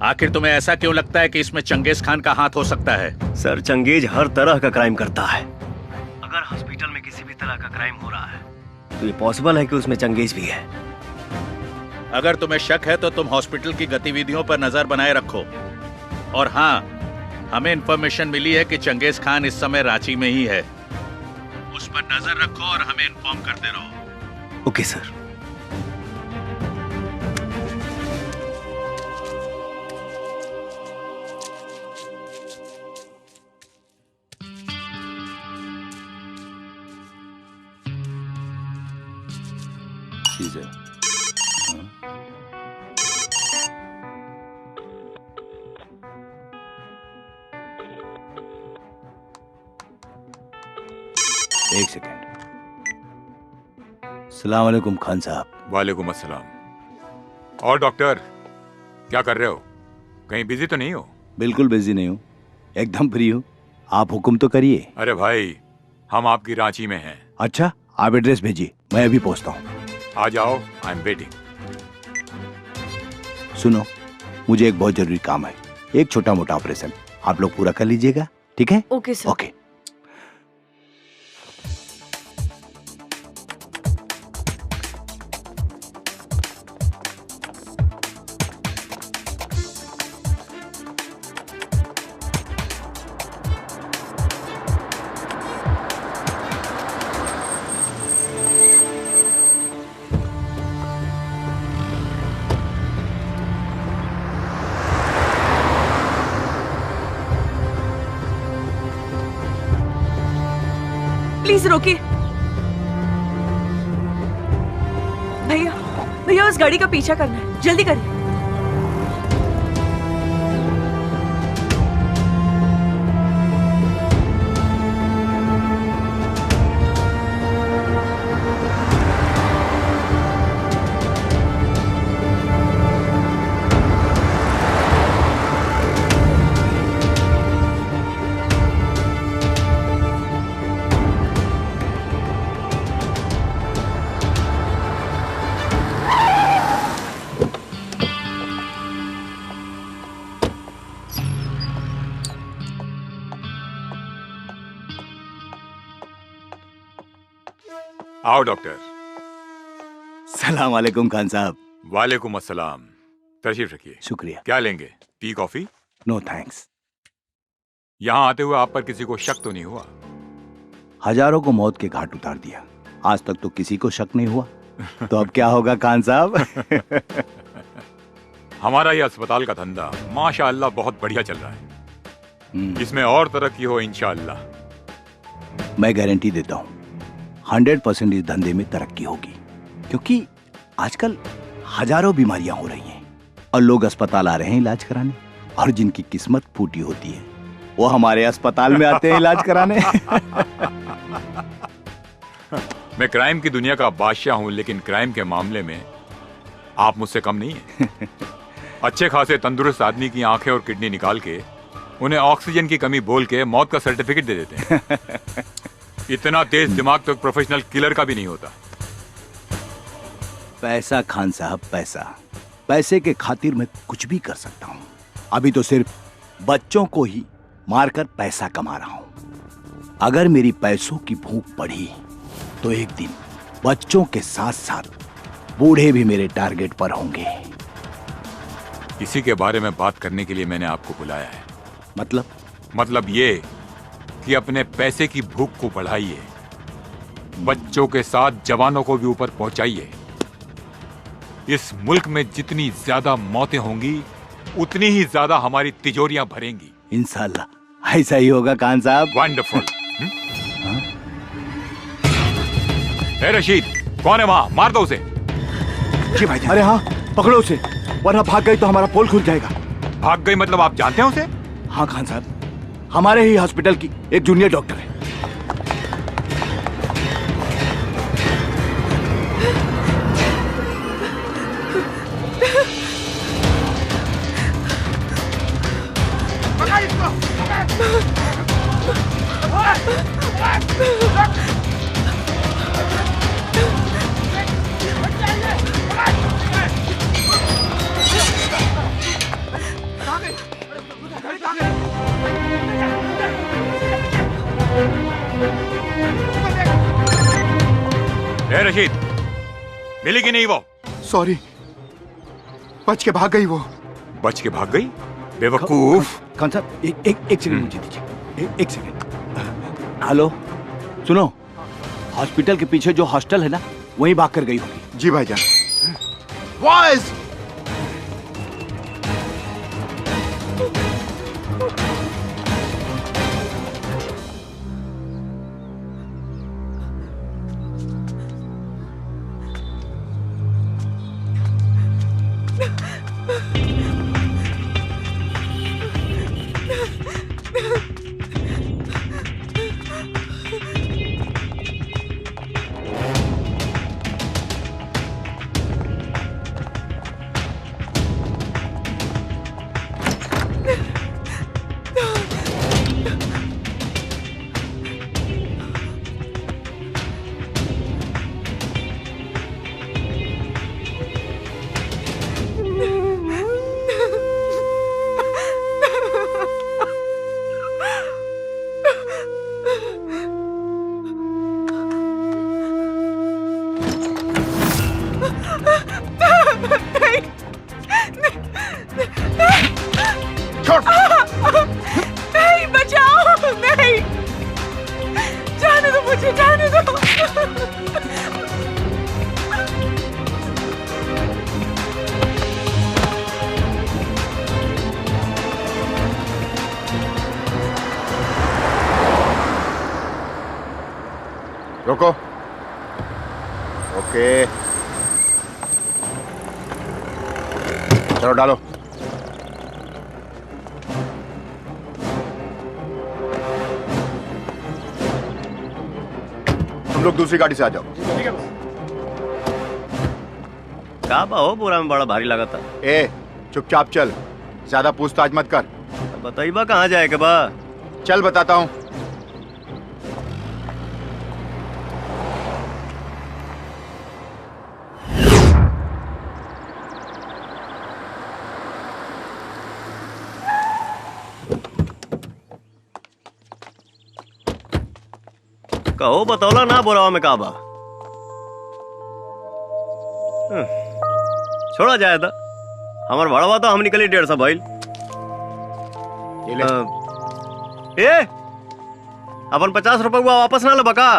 आखिर तुम्हें ऐसा क्यों लगता है कि इसमें चंगेज खान का हाथ हो सकता है? सर, चंगेज हर तरह का क्राइम करता है। अगर हॉस्पिटल में किसी भी तरह का क्राइम हो रहा है तो ये पॉसिबल है कि उसमें चंगेज भी है। अगर तुम्हें शक है तो तुम हॉस्पिटल की गतिविधियों पर नजर बनाए रखो। और हाँ, हमें इंफॉर्मेशन मिली है कि चंगेज खान इस समय रांची में ही है। उस पर नजर रखो और हमें इन्फॉर्म करते रहो। Okay sir. चीज है। एक सेकंड। सलाम अलैकुम खान साहब। वालेकुम अस्सलाम। और डॉक्टर, क्या कर रहे हो? कहीं बिजी तो नहीं हो? बिल्कुल बिजी नहीं हूँ, एकदम फ्री हूँ। आप हुक्म तो करिए। अरे भाई, हम आपकी रांची में हैं। अच्छा, आप एड्रेस भेजिए, मैं अभी पहुँचता हूँ। आ जाओ, आई एम वेटिंग। सुनो, मुझे एक बहुत जरूरी काम है, एक छोटा मोटा ऑपरेशन, आप लोग पूरा कर लीजिएगा, ठीक है? Okay sir. ओके। प्लीज रोकिए। भैया, भैया उस गाड़ी का पीछा करना है, जल्दी करिए। आओ डॉक्टर। सलाम अलैकुम खान साहब। वालेकुम अस्सलाम। तशरीफ रखिए। शुक्रिया। क्या लेंगे, टी कॉफी? No thanks. यहाँ आते हुए आप पर किसी को शक तो नहीं हुआ? हजारों को मौत के घाट उतार दिया, आज तक तो किसी को शक नहीं हुआ, तो अब क्या होगा खान साहब? हमारा ये अस्पताल का धंधा माशाअल्लाह बहुत बढ़िया चल रहा है। इसमें और तरक्की हो इंशाअल्लाह। मैं गारंटी देता हूँ 100% इस धंधे में तरक्की होगी, क्योंकि आजकल हजारों बीमारियां हो रही हैं और लोग अस्पताल आ रहे हैं इलाज कराने, और जिनकी किस्मत फूटी होती है वो हमारे अस्पताल में आते हैं इलाज कराने। मैं क्राइम की दुनिया का बादशाह हूं, लेकिन क्राइम के मामले में आप मुझसे कम नहीं हैं। अच्छे खासे तंदुरुस्त आदमी की आंखें और किडनी निकाल के उन्हें ऑक्सीजन की कमी बोल के मौत का सर्टिफिकेट दे देते हैं। इतना तेज दिमाग तो प्रोफेशनल किलर का भी नहीं होता। पैसा खान साहब, पैसा, पैसे के खातिर मैं कुछ भी कर सकता हूँ। अभी तो सिर्फ बच्चों को ही मारकर पैसा कमा रहा हूँ। अगर मेरी पैसों की भूख बढ़ी तो एक दिन बच्चों के साथ साथ बूढ़े भी मेरे टारगेट पर होंगे। इसी के बारे में बात करने के लिए मैंने आपको बुलाया है। मतलब ये कि अपने पैसे की भूख को बढ़ाइए, बच्चों के साथ जवानों को भी ऊपर पहुंचाइए। इस मुल्क में जितनी ज्यादा मौतें होंगी उतनी ही ज्यादा हमारी तिजोरियां भरेंगी। इंशाल्लाह ऐसा ही होगा खान साहब। वंडरफुल। ए रशीद, कौन है वहां? मार दो उसे। जी भाई। अरे हाँ, पकड़ो उसे, वरना भाग गई तो हमारा पोल खुल जाएगा। भाग गई मतलब आप जानते हैं उसे? हाँ खान साहब, हमारे ही हॉस्पिटल की एक जूनियर डॉक्टर है। रशीद, मिली कि नहीं वो? सॉरी, बच के भाग गई वो। बच के भाग गई? बेवकूफ। खान साहब एक सेकंड मुझे दीजिए, एक सेकंड। हेलो, सुनो, हॉस्पिटल के पीछे जो हॉस्टल है ना, वहीं भाग कर गई होगी। जी भाईजान। बॉयज, रोको। ओके, चलो डालो। तुम लोग दूसरी गाड़ी से आ जाओ। का बा हो, बोरा में बड़ा भारी लगा था। ए, चुपचाप चल, ज्यादा पूछताछ मत कर। बताइबा कहाँ जाए के बा? चल बताता हूँ। कहो बतौला ना बोरावा में का बा। छोड़ा जाए था, हमार भाड़वा तो हम निकली 150 भाई। ए, अपन 50 रुपए वापस ना ले बका।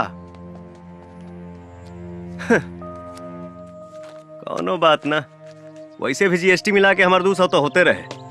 कौनो बात ना, वैसे भी जीएसटी मिला के हमारे 200 तो होते रहे।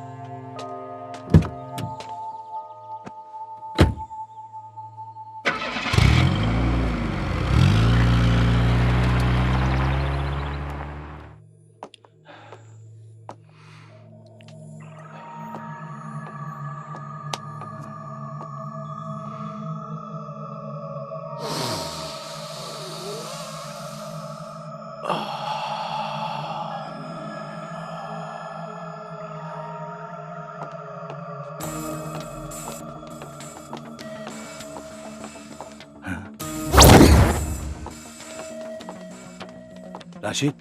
राशिद,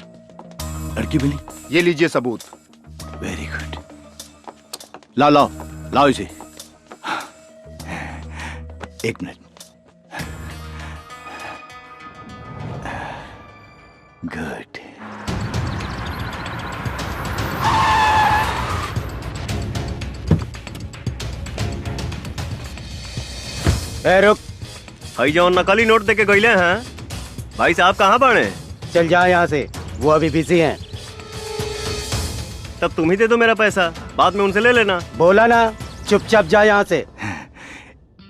लड़की मिली? ये लीजिए सबूत। Very good. लाओ लाओ लाओ इसे। एक मिनट। गुड। रुक, भाई जो नकली नोट देके गईले हैं, भाई साहब कहाँ बने? चल जा यहाँ से, वो अभी बिजी हैं। तब तुम ही दे दो मेरा पैसा, बाद में उनसे ले लेना। बोला ना, चुपचाप जा यहाँ से।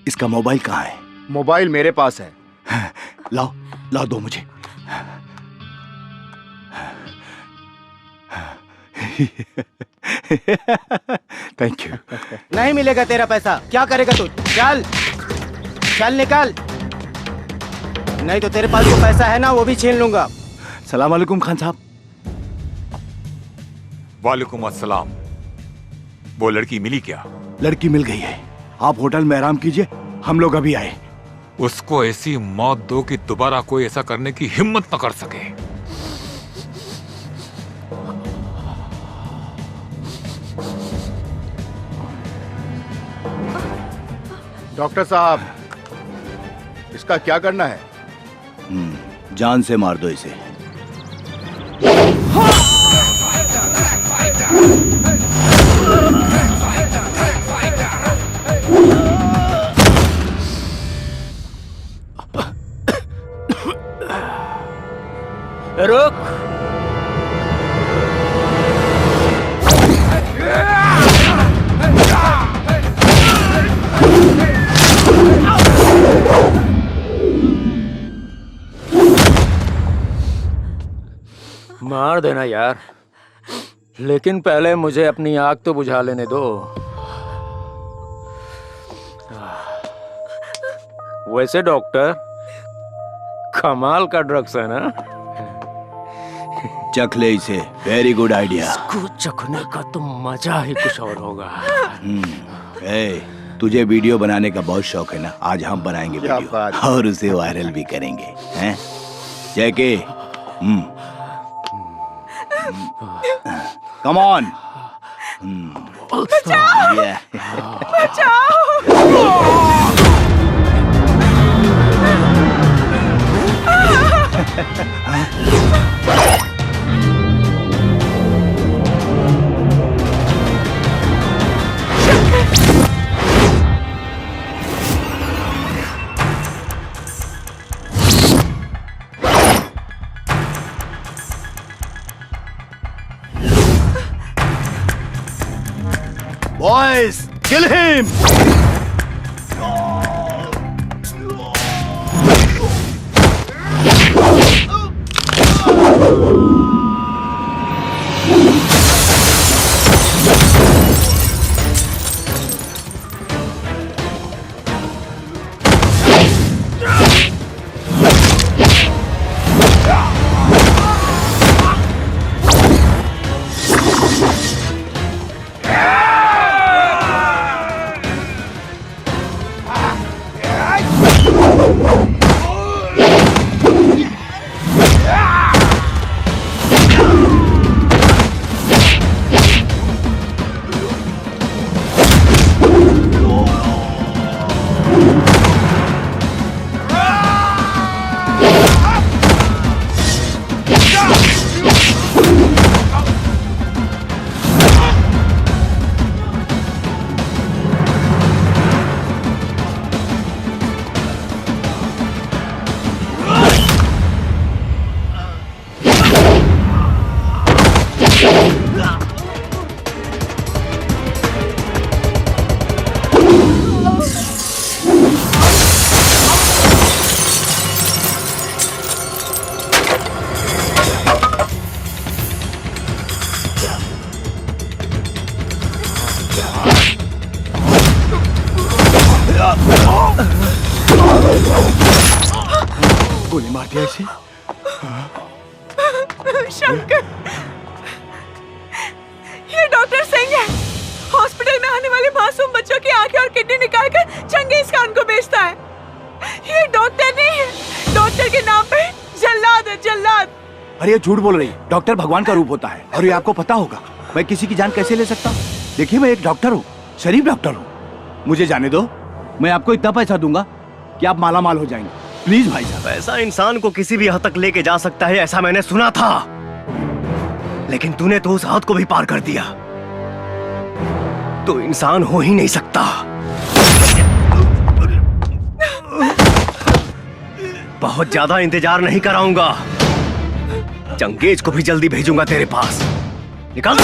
इसका मोबाइल कहाँ है? मोबाइल मेरे पास है। लाओ लाओ, दो मुझे। Thank you. नहीं मिलेगा तेरा पैसा, क्या करेगा तू? चल चल निकल, नहीं तो तेरे पास जो पैसा है ना वो भी छीन लूंगा। सलाम वालेकुम खान साहब। वालेकुम अस्सलाम। वो लड़की मिली क्या? लड़की मिल गई है, आप होटल में आराम कीजिए, हम लोग अभी आए। उसको ऐसी मौत दो कि दोबारा कोई ऐसा करने की हिम्मत न कर सके। डॉक्टर साहब, इसका क्या करना है? जान से मार दो इसे। रुक। मार देना यार, लेकिन पहले मुझे अपनी आग तो बुझा लेने दो। वैसे डॉक्टर, कमाल का ड्रग्स है ना? चख ले इसे, वेरी गुड आइडिया। इसको चखने का तो मजा ही कुछ और होगा। तुझे वीडियो बनाने का बहुत शौक है ना, आज हम बनाएंगे वीडियो और उसे वायरल भी करेंगे, हैं? जैके, कम ऑन। बचाओ! बचाओ! Boys, kill him! गोली मार दिया इसे। शंकर, ये डॉक्टर सिंह है। हॉस्पिटल में आने वाले मासूम बच्चों की आंखें और किडनी निकाल कर चंगेज खान को बेचता है। ये डॉक्टर नहीं है, डॉक्टर के नाम पे जल्लाद है, जल्लाद। अरे ये झूठ बोल रही, डॉक्टर भगवान का रूप होता है और ये आपको पता होगा। मैं किसी की जान कैसे ले सकता हूँ? देखिए मैं एक डॉक्टर हूँ, शरीफ डॉक्टर हूँ। मुझे जाने दो, मैं आपको इतना पैसा दूंगा कि आप माला माल हो जाएंगे। प्लीज भाई साहब। पैसा इंसान को किसी भी हद तक लेके जा सकता है, ऐसा मैंने सुना था, लेकिन तूने तो उस हद को भी पार कर दिया। तो इंसान हो ही नहीं सकता। बहुत ज्यादा इंतजार नहीं कराऊंगा, चंगेज को भी जल्दी भेजूंगा तेरे पास। निकल।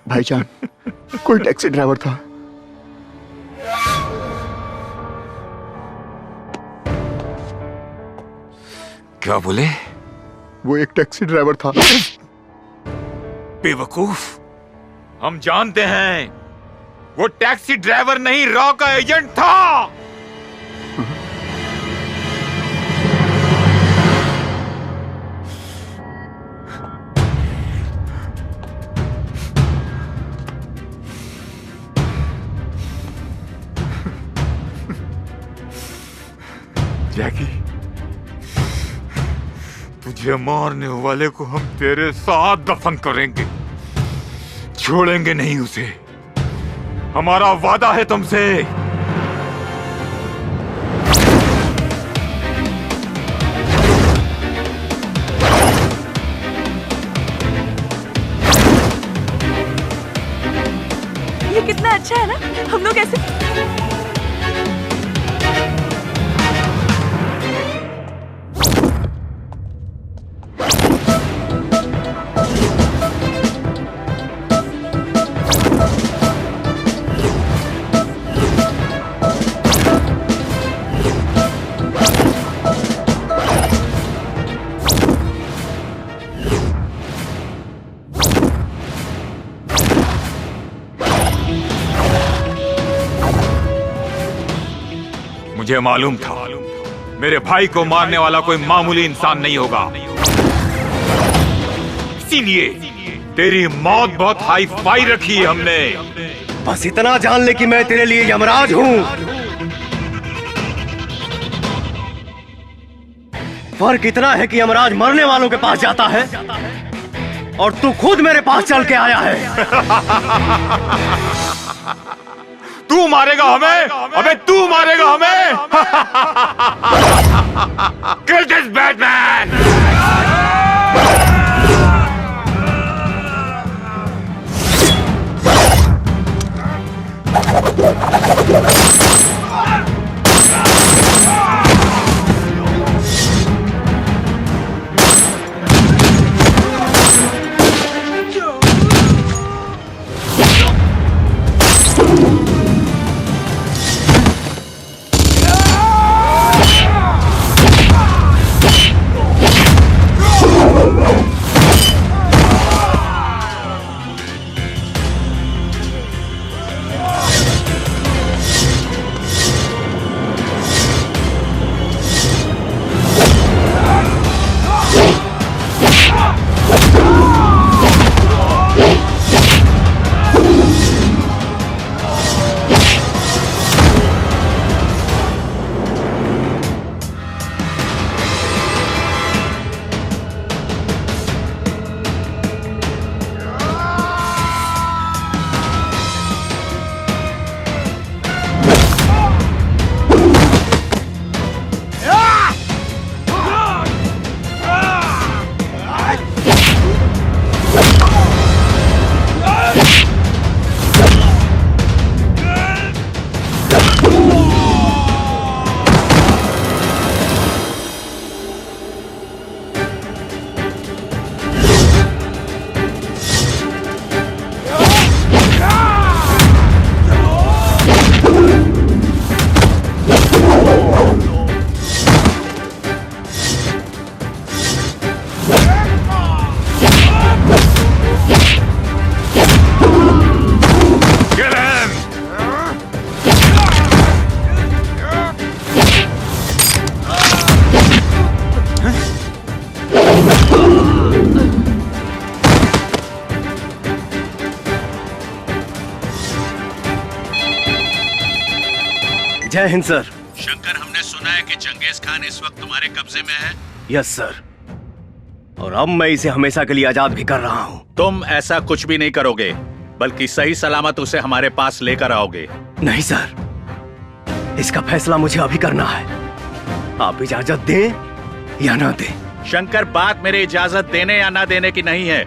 भाईजान, कोई टैक्सी ड्राइवर था। क्या बोले? वो एक टैक्सी ड्राइवर था। बेवकूफ, हम जानते हैं वो टैक्सी ड्राइवर नहीं, रॉ का एजेंट था। जैकी, तुझे मारने वाले को हम तेरे साथ दफन करेंगे, छोड़ेंगे नहीं उसे। हमारा वादा है तुमसे। ये कितना अच्छा है ना, हम लोग ऐसे मुझे मालूम था मेरे भाई को मारने वाला कोई मामूली इंसान नहीं होगा, इसीलिए तेरी मौत बहुत हाई फाई रखी है हमने। बस इतना जान ले कि मैं तेरे लिए यमराज हूं। फर्क इतना है कि यमराज मरने वालों के पास जाता है और तू खुद मेरे पास चल के आया है। तू मारेगा हमें? अबे तू मारेगा हमें? Kill this Batman! जय हिंद सर। शंकर, हमने सुना है कि चंगेज खान इस वक्त तुम्हारे कब्जे में है। यस सर, और अब मैं इसे हमेशा के लिए आजाद भी कर रहा हूँ। तुम ऐसा कुछ भी नहीं करोगे, बल्कि सही सलामत उसे हमारे पास लेकर आओगे। नहीं सर, इसका फैसला मुझे अभी करना है। आप इजाजत दें या ना दें। शंकर, बात मेरे इजाजत देने या ना देने की नहीं है।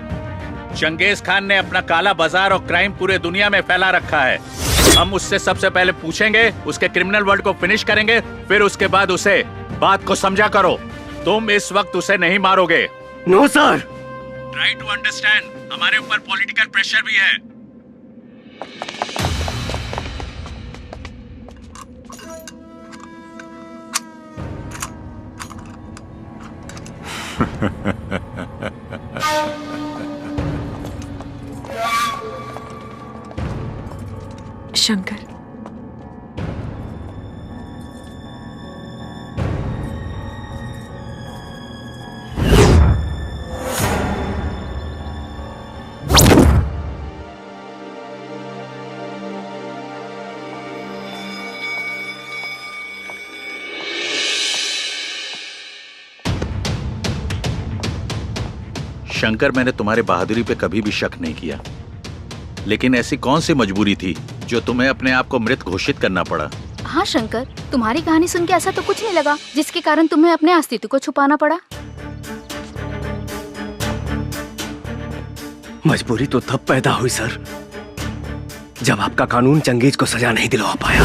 चंगेज खान ने अपना काला बाजार और क्राइम पूरे दुनिया में फैला रखा है। हम उससे सबसे पहले पूछेंगे, उसके क्रिमिनल वर्ल्ड को फिनिश करेंगे, फिर उसके बाद उसे बात को समझा करो। तुम इस वक्त उसे नहीं मारोगे। No sir. Try to understand, हमारे ऊपर पॉलिटिकल प्रेशर भी है। शंकर। शंकर, मैंने तुम्हारे बहादुरी पे कभी भी शक नहीं किया, लेकिन ऐसी कौन सी मजबूरी थी जो तुम्हें अपने आप को मृत घोषित करना पड़ा? हाँ शंकर, तुम्हारी कहानी सुन के ऐसा तो कुछ नहीं लगा जिसके कारण तुम्हें अपने अस्तित्व को छुपाना पड़ा। मजबूरी तो तब पैदा हुई सर, जब आपका कानून चंगेज को सजा नहीं दिलवा पाया।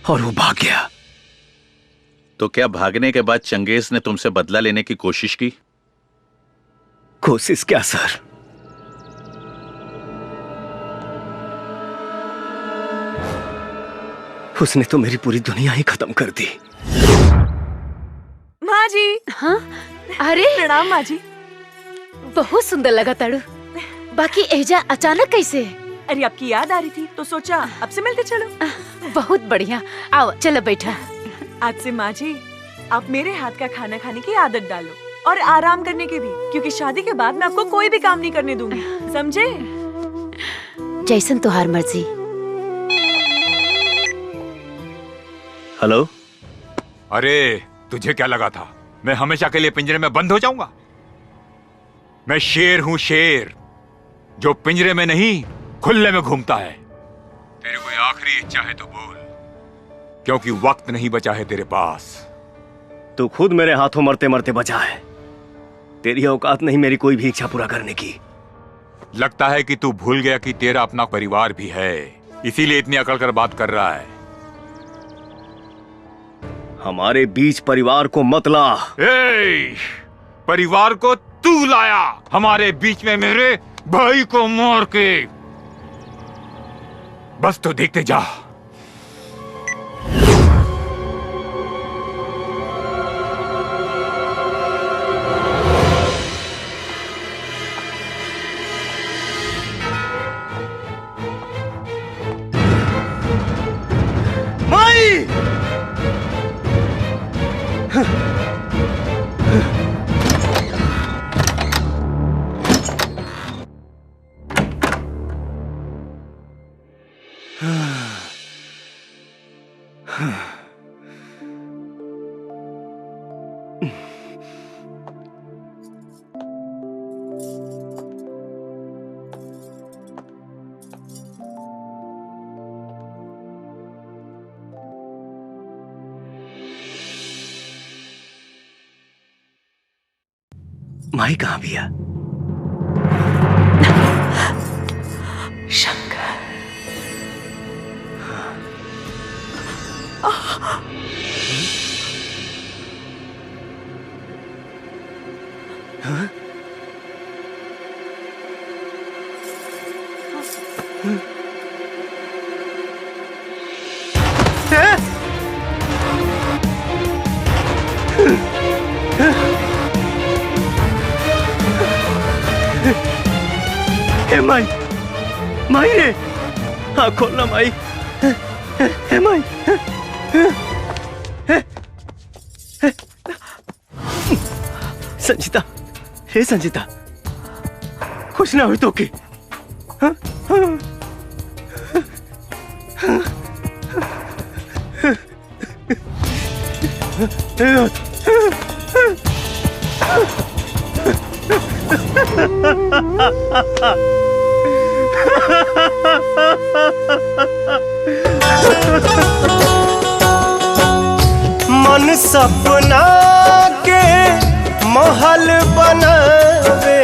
और वो भाग गया। तो क्या भागने के बाद चंगेज ने तुमसे बदला लेने की कोशिश की? कोशिश क्या सर, उसने तो मेरी पूरी दुनिया ही खत्म कर दी। माँ जी। हाँ? अरे प्रणाम माँ जी। बहुत सुंदर लगा ताड़ू। बाकी एजा अचानक कैसे? अरे आपकी याद आ रही थी तो सोचा आपसे मिलते चलो। बहुत बढ़िया, आओ चलो बैठा। आज से माँ जी आप मेरे हाथ का खाना खाने की आदत डालो और आराम करने की भी, क्योंकि शादी के बाद मैं आपको कोई भी काम नहीं करने दूंगी, समझे? जैसन तुहार मर्जी। हेलो। अरे तुझे क्या लगा था मैं हमेशा के लिए पिंजरे में बंद हो जाऊंगा? मैं शेर हूं, शेर जो पिंजरे में नहीं खुले में घूमता है। तेरी कोई आखिरी इच्छा है तो बोल, क्योंकि वक्त नहीं बचा है तेरे पास। तू खुद मेरे हाथों मरते मरते बचा है। तेरी औकात नहीं मेरी कोई भी इच्छा पूरा करने की। लगता है कि तू भूल गया कि तेरा अपना परिवार भी है, इसीलिए इतनी अकड़ कर बात कर रहा है। हमारे बीच परिवार को मत ला। परिवार को तू लाया हमारे बीच में, मेरे भाई को मार के। बस तो देखते जा। माई! माई कहाँ भी है? शंकर। हाँ? माई, माई रे, हाँ खोलना माई। माई, संजीता, हे संजीता, कुछ ना हुई तो के? हाँ? हाँ? मन सपना के महल बनावे,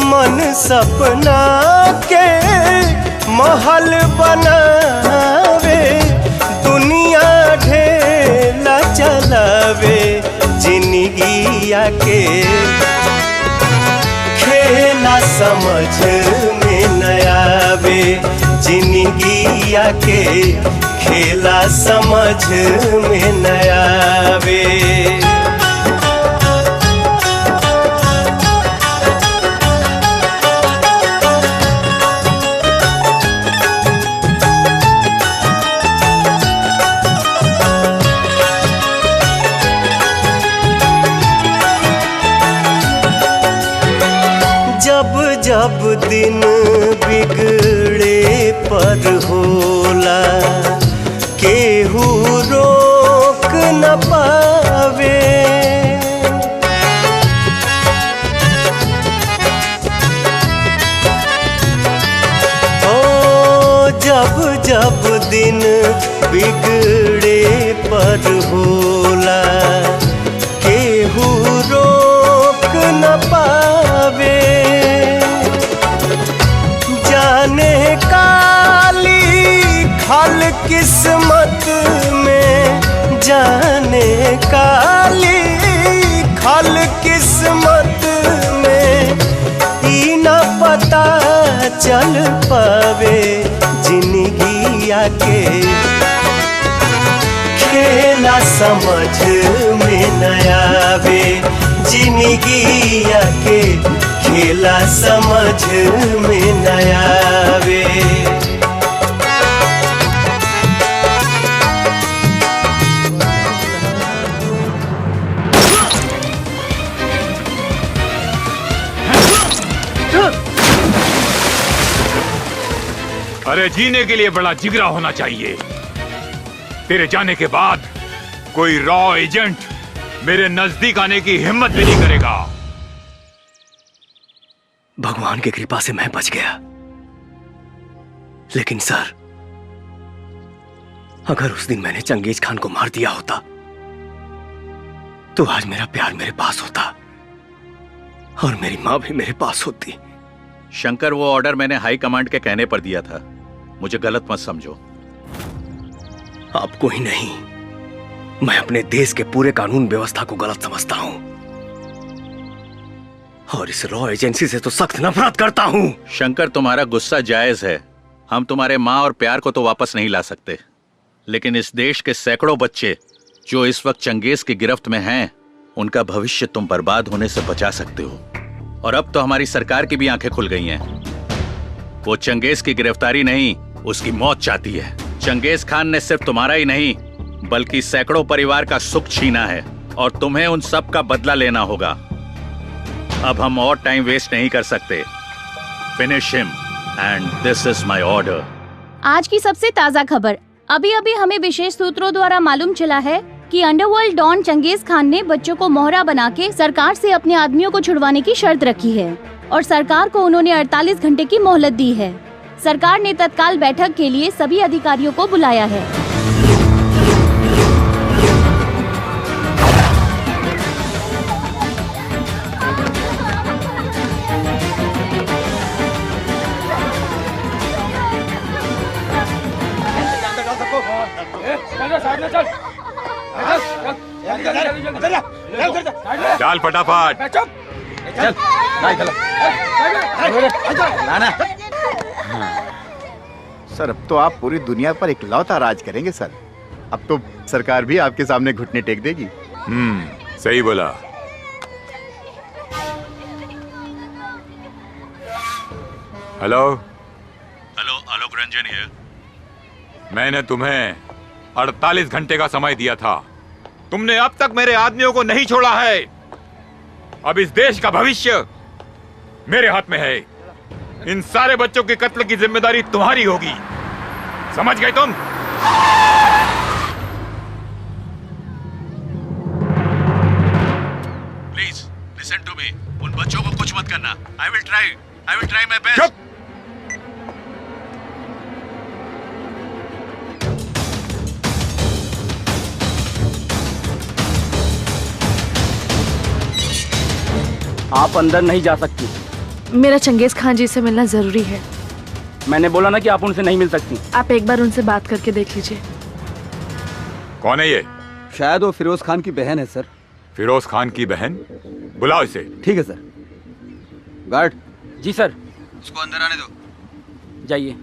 मन सपना के महल बनावे, दुनिया ढेला चलावे, जिंदगिया के खेल समझ में न आवे, जिंदगी आके खेला समझ में न आवे। जब दिन बिगड़े पर होला, केहू रोक न पावे। ओ जब जब दिन बिगड़े पर होला, केहू रोक न पावे। जाने काली खल किस्मत में, जाने काली खल किस्मत में, ई न पता चल पावे जिंदगी आके खेला समझ में न आवे। जिंदगी आके खेला समझ में न आवे। अरे जीने के लिए बड़ा जिगरा होना चाहिए। तेरे जाने के बाद कोई रॉ एजेंट मेरे नजदीक आने की हिम्मत भी नहीं करेगा। भगवान की कृपा से मैं बच गया, लेकिन सर, अगर उस दिन मैंने चंगेज खान को मार दिया होता तो आज मेरा प्यार मेरे पास होता और मेरी मां भी मेरे पास होती। शंकर, वो ऑर्डर मैंने हाई कमांड के कहने पर दिया था, मुझे गलत मत समझो। आपको ही नहीं, मैं अपने देश के पूरे कानून व्यवस्था को गलत समझता हूं और इस रॉ एजेंसी से तो सख्त नफरत करता हूं। शंकर, तुम्हारा गुस्सा जायज है। हम तुम्हारे माँ और प्यार को तो वापस नहीं ला सकते, लेकिन इस देश के सैकड़ों बच्चे जो इस वक्त चंगेज की गिरफ्त में हैं, उनका भविष्य तुम बर्बाद होने से बचा सकते हो। और अब तो हमारी सरकार की भी आंखें खुल गई हैं। वो चंगेज की गिरफ्तारी नहीं, उसकी मौत चाहती है। चंगेज खान ने सिर्फ तुम्हारा ही नहीं बल्कि सैकड़ों परिवार का सुख छीना है और तुम्हें उन सब का बदला लेना होगा। अब हम और टाइम वेस्ट नहीं कर सकते। Finish him and this is my order. आज की सबसे ताज़ा खबर। अभी अभी हमें विशेष सूत्रों द्वारा मालूम चला है कि अंडरवर्ल्ड डॉन चंगेज खान ने बच्चों को मोहरा बना के सरकार से अपने आदमियों को छुड़वाने की शर्त रखी है और सरकार को उन्होंने 48 घंटे की मोहलत दी है। सरकार ने तत्काल बैठक के लिए सभी अधिकारियों को बुलाया है। डाल फटाफट। सर, अब तो आप पूरी दुनिया पर इकलौता राज करेंगे सर। अब तो सरकार भी आपके सामने घुटने टेक देगी। सही बोला। Hello hello, Alok Ranjan here. मैंने तुम्हें 48 घंटे का समय दिया था, तुमने अब तक मेरे आदमियों को नहीं छोड़ा है। अब इस देश का भविष्य मेरे हाथ में है। इन सारे बच्चों के कत्ल की जिम्मेदारी तुम्हारी होगी, समझ गए तुम? Please listen to me. उन बच्चों को कुछ मत करना। I will try my best. आप अंदर नहीं जा सकती। मेरा चंगेज खान जी से मिलना जरूरी है। मैंने बोला ना कि आप उनसे नहीं मिल सकती। आप एक बार उनसे बात करके देख लीजिए। कौन है ये? शायद वो फिरोज खान की बहन है सर। फिरोज खान की बहन? बुलाओ इसे। ठीक है सर। गार्ड, जी सर। उसको अंदर आने दो। जाइए।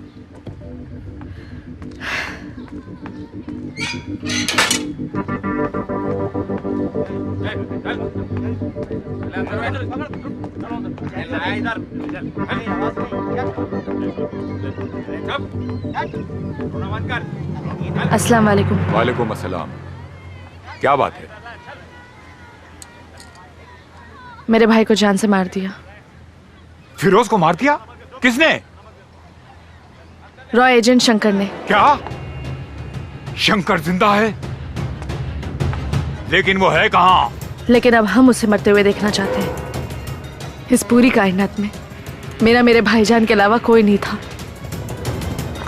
अस्सलाम वालेकुम। वालेकुम अस्सलाम। क्या बात है? मेरे भाई को जान से मार दिया। फिरोज को मार दिया? किसने? रॉ एजेंट शंकर ने। क्या? शंकर जिंदा है? लेकिन वो है कहाँ? लेकिन अब हम उसे मरते हुए देखना चाहते हैं। इस पूरी कायनात में मेरे भाईजान के अलावा कोई नहीं था।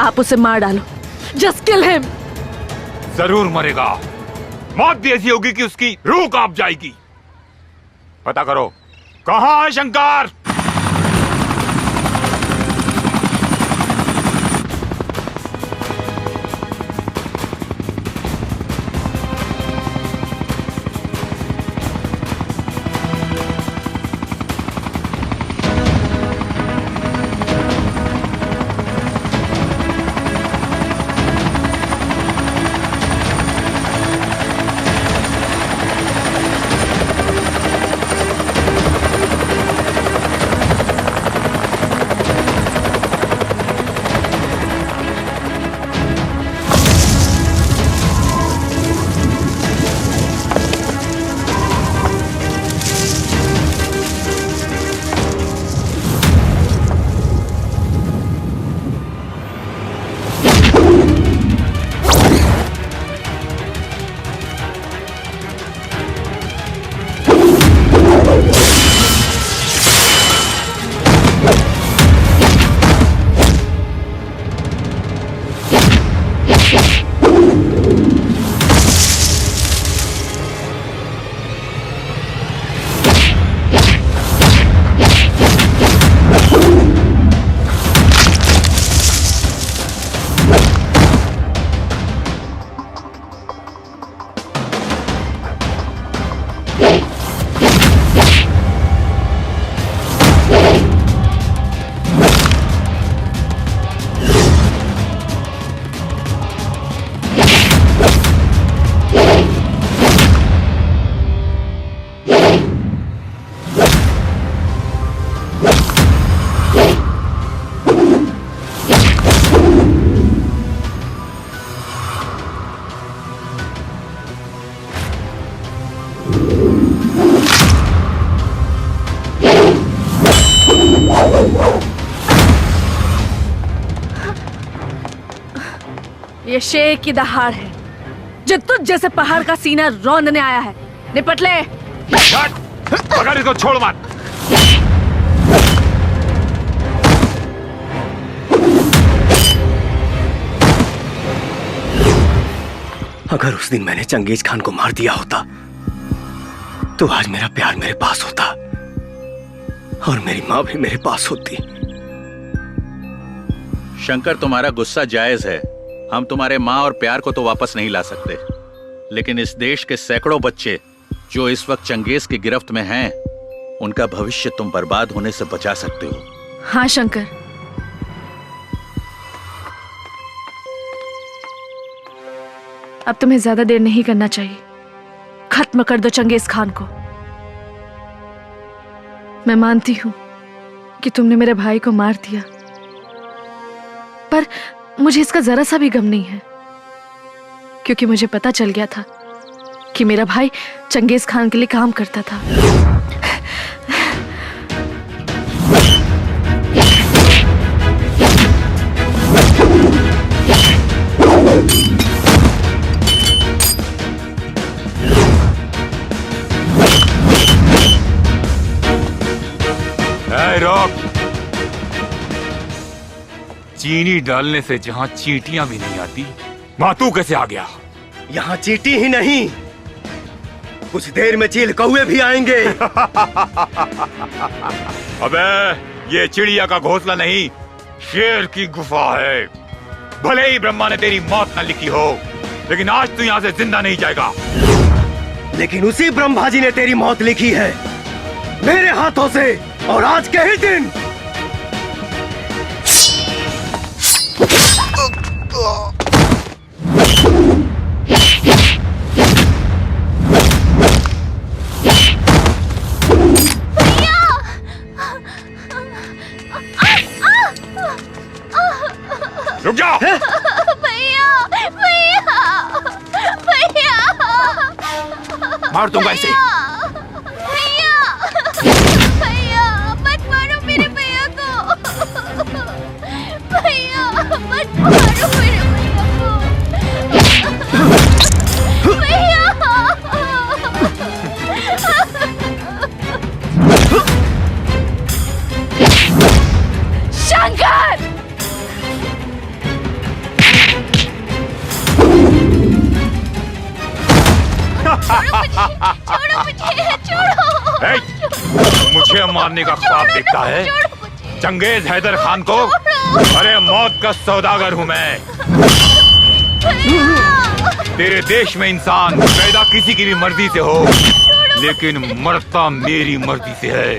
आप उसे मार डालो। Just kill him. जरूर मरेगा। मौत भी ऐसी होगी कि उसकी रूह कांप जाएगी। पता करो कहाँ है शंकर? ये शेर की दहाड़ है जो तुझ जैसे पहाड़ का सीना रौंदने आया है। निपट ले। पकड़ इसको, छोड़ मत। अगर उस दिन मैंने चंगेज खान को मार दिया होता तो आज मेरा प्यार मेरे पास होता और मेरी माँ भी मेरे पास होती। शंकर, तुम्हारा गुस्सा जायज है। हम तुम्हारे माँ और प्यार को तो वापस नहीं ला सकते, लेकिन इस देश के सैकड़ों बच्चे जो इस वक्त चंगेज की गिरफ्त में हैं, उनका भविष्य तुम बर्बाद होने से बचा सकते हो। हाँ शंकर, अब तुम्हें ज्यादा देर नहीं करना चाहिए। खत्म कर दो चंगेज खान को। मैं मानती हूं कि तुमने मेरे भाई को मार दिया, पर मुझे इसका जरा सा भी गम नहीं है, क्योंकि मुझे पता चल गया था कि मेरा भाई चंगेज खान के लिए काम करता था। रोक। चीनी डालने से जहां चींटियां भी नहीं आती, वहां तू कैसे आ गया? यहाँ चींटी ही नहीं, कुछ देर में चील कौवे भी आएंगे। अबे, ये चिड़िया का घोंसला नहीं, शेर की गुफा है। भले ही ब्रह्मा ने तेरी मौत न लिखी हो, लेकिन आज तू यहाँ से जिंदा नहीं जाएगा। लेकिन उसी ब्रह्मा जी ने तेरी मौत लिखी है मेरे हाथों से, और आज के ही दिन रुक जाओ। भैया भैया भैया मार दूंगा इसे। भैया भैया मत मारो मेरे भैया को। भैया मत मारो मेरे भैया को। भैया शंकर छोड़ो मुझे, छोड़ो। मुझे मारने का ख्वाब देखता है चंगेज हैदर खान को? अरे मौत का सौदागर हूँ मैं। तेरे देश में इंसान पैदा किसी की भी मर्जी से हो, लेकिन मरता मेरी मर्जी से है।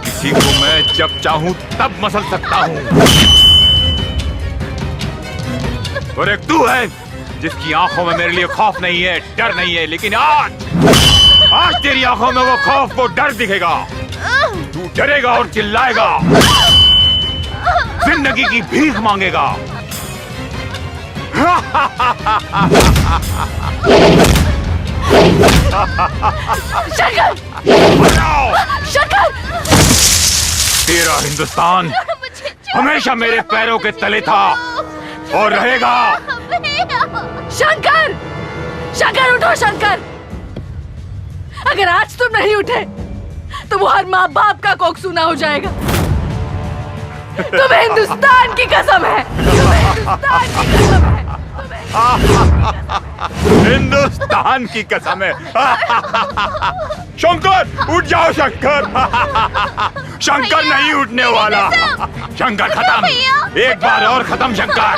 किसी को मैं जब चाहूं तब मसल सकता हूँ। और एक तू है जिसकी आंखों में मेरे लिए खौफ नहीं है, डर नहीं है, लेकिन आज तेरी आंखों में वो खौफ, वो डर दिखेगा। तू डरेगा और चिल्लाएगा, जिंदगी की भीख मांगेगा। शंकर! शंकर! तेरा हिंदुस्तान हमेशा मेरे पैरों के तले था और रहेगा। शंकर! शंकर उठो शंकर! अगर आज तुम नहीं उठे तो वो हर माँ बाप का कोख सूना हो जाएगा। तुम्हें हिंदुस्तान की कसम है, तुम्हें हिंदुस्तान की कसम है। हिंदुस्तान की कसम है। शंकर उठ जाओ शंकर। शंकर नहीं उठने वाला। शंकर खत्म, एक बार और खत्म Shankar.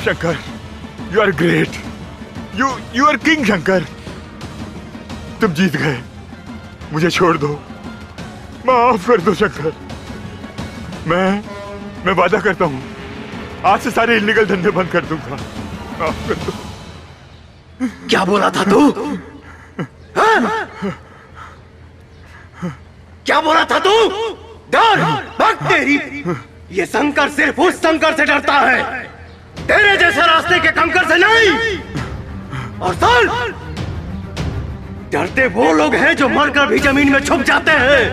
Shankar, you are great, you are king Shankar. तुम जीत गए, मुझे छोड़ दो, माफ कर दो शंकर। मैं वादा करता हूँ आज से सारे इलीगल धंधे बंद कर दूंगा। माफ कर दो। क्या बोला था तू? हाँ? क्या बोला था तू? डर भग तेरी। ये शंकर सिर्फ उस शंकर से डरता है, तेरे जैसे रास्ते के कंकर से नहीं। और सुन, डरते वो लोग हैं जो मरकर भी जमीन में छुप जाते हैं।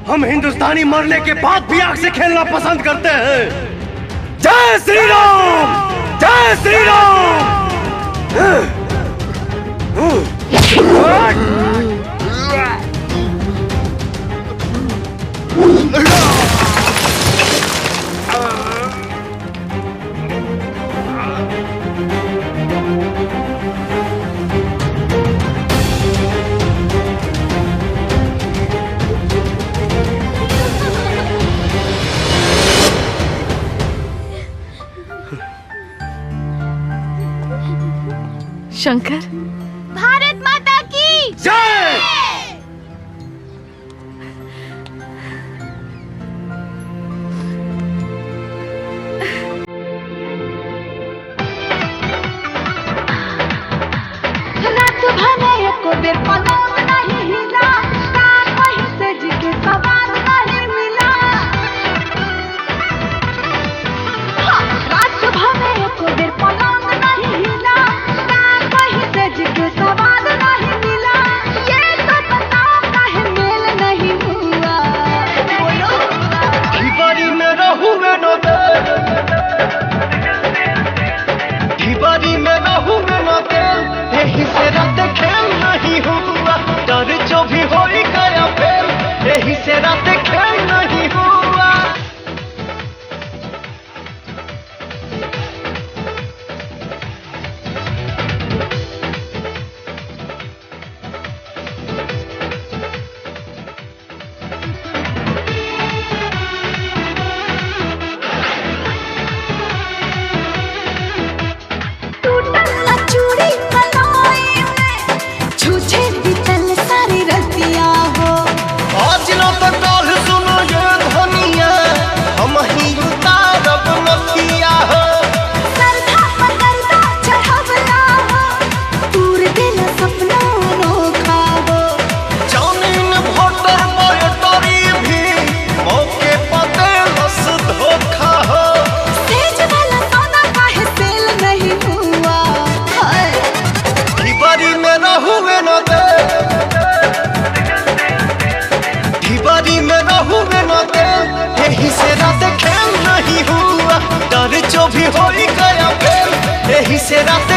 हम हिंदुस्तानी मरने के बाद भी आग से खेलना पसंद करते हैं। जय श्री राम, जय श्री राम। शंकर, भारत माता की जय। रात भने एको बेर पलंग नहीं हिला, कान वहीं से जिके सवाल नहीं मिला। हाँ, रात भने एको बेर पलंग नहीं हिला, कान वहीं से भी हो ही गया फेल, यही से रात खेल नहीं हुआ। चूड़ी कलाई में छूछे बीतल सारी रतिया हो। आज न तो कल सुनो ये धनिया, हम ही उतारब नथिया हो। सरधा पकड़दा चढ़वला हो, पूर दिल सपना अनोखा हो। जानिन वोटर बैटरी भी मौके पर देलस धोखा हो। तेज वाला सौदा काहे सेल नहीं हुआ। ढिबारी में रहुए न दे, ढिबारी में रहुए न दे, यही से रात खेल नहीं हुआ। डर जो भी हो ही गया फेल, यही से रात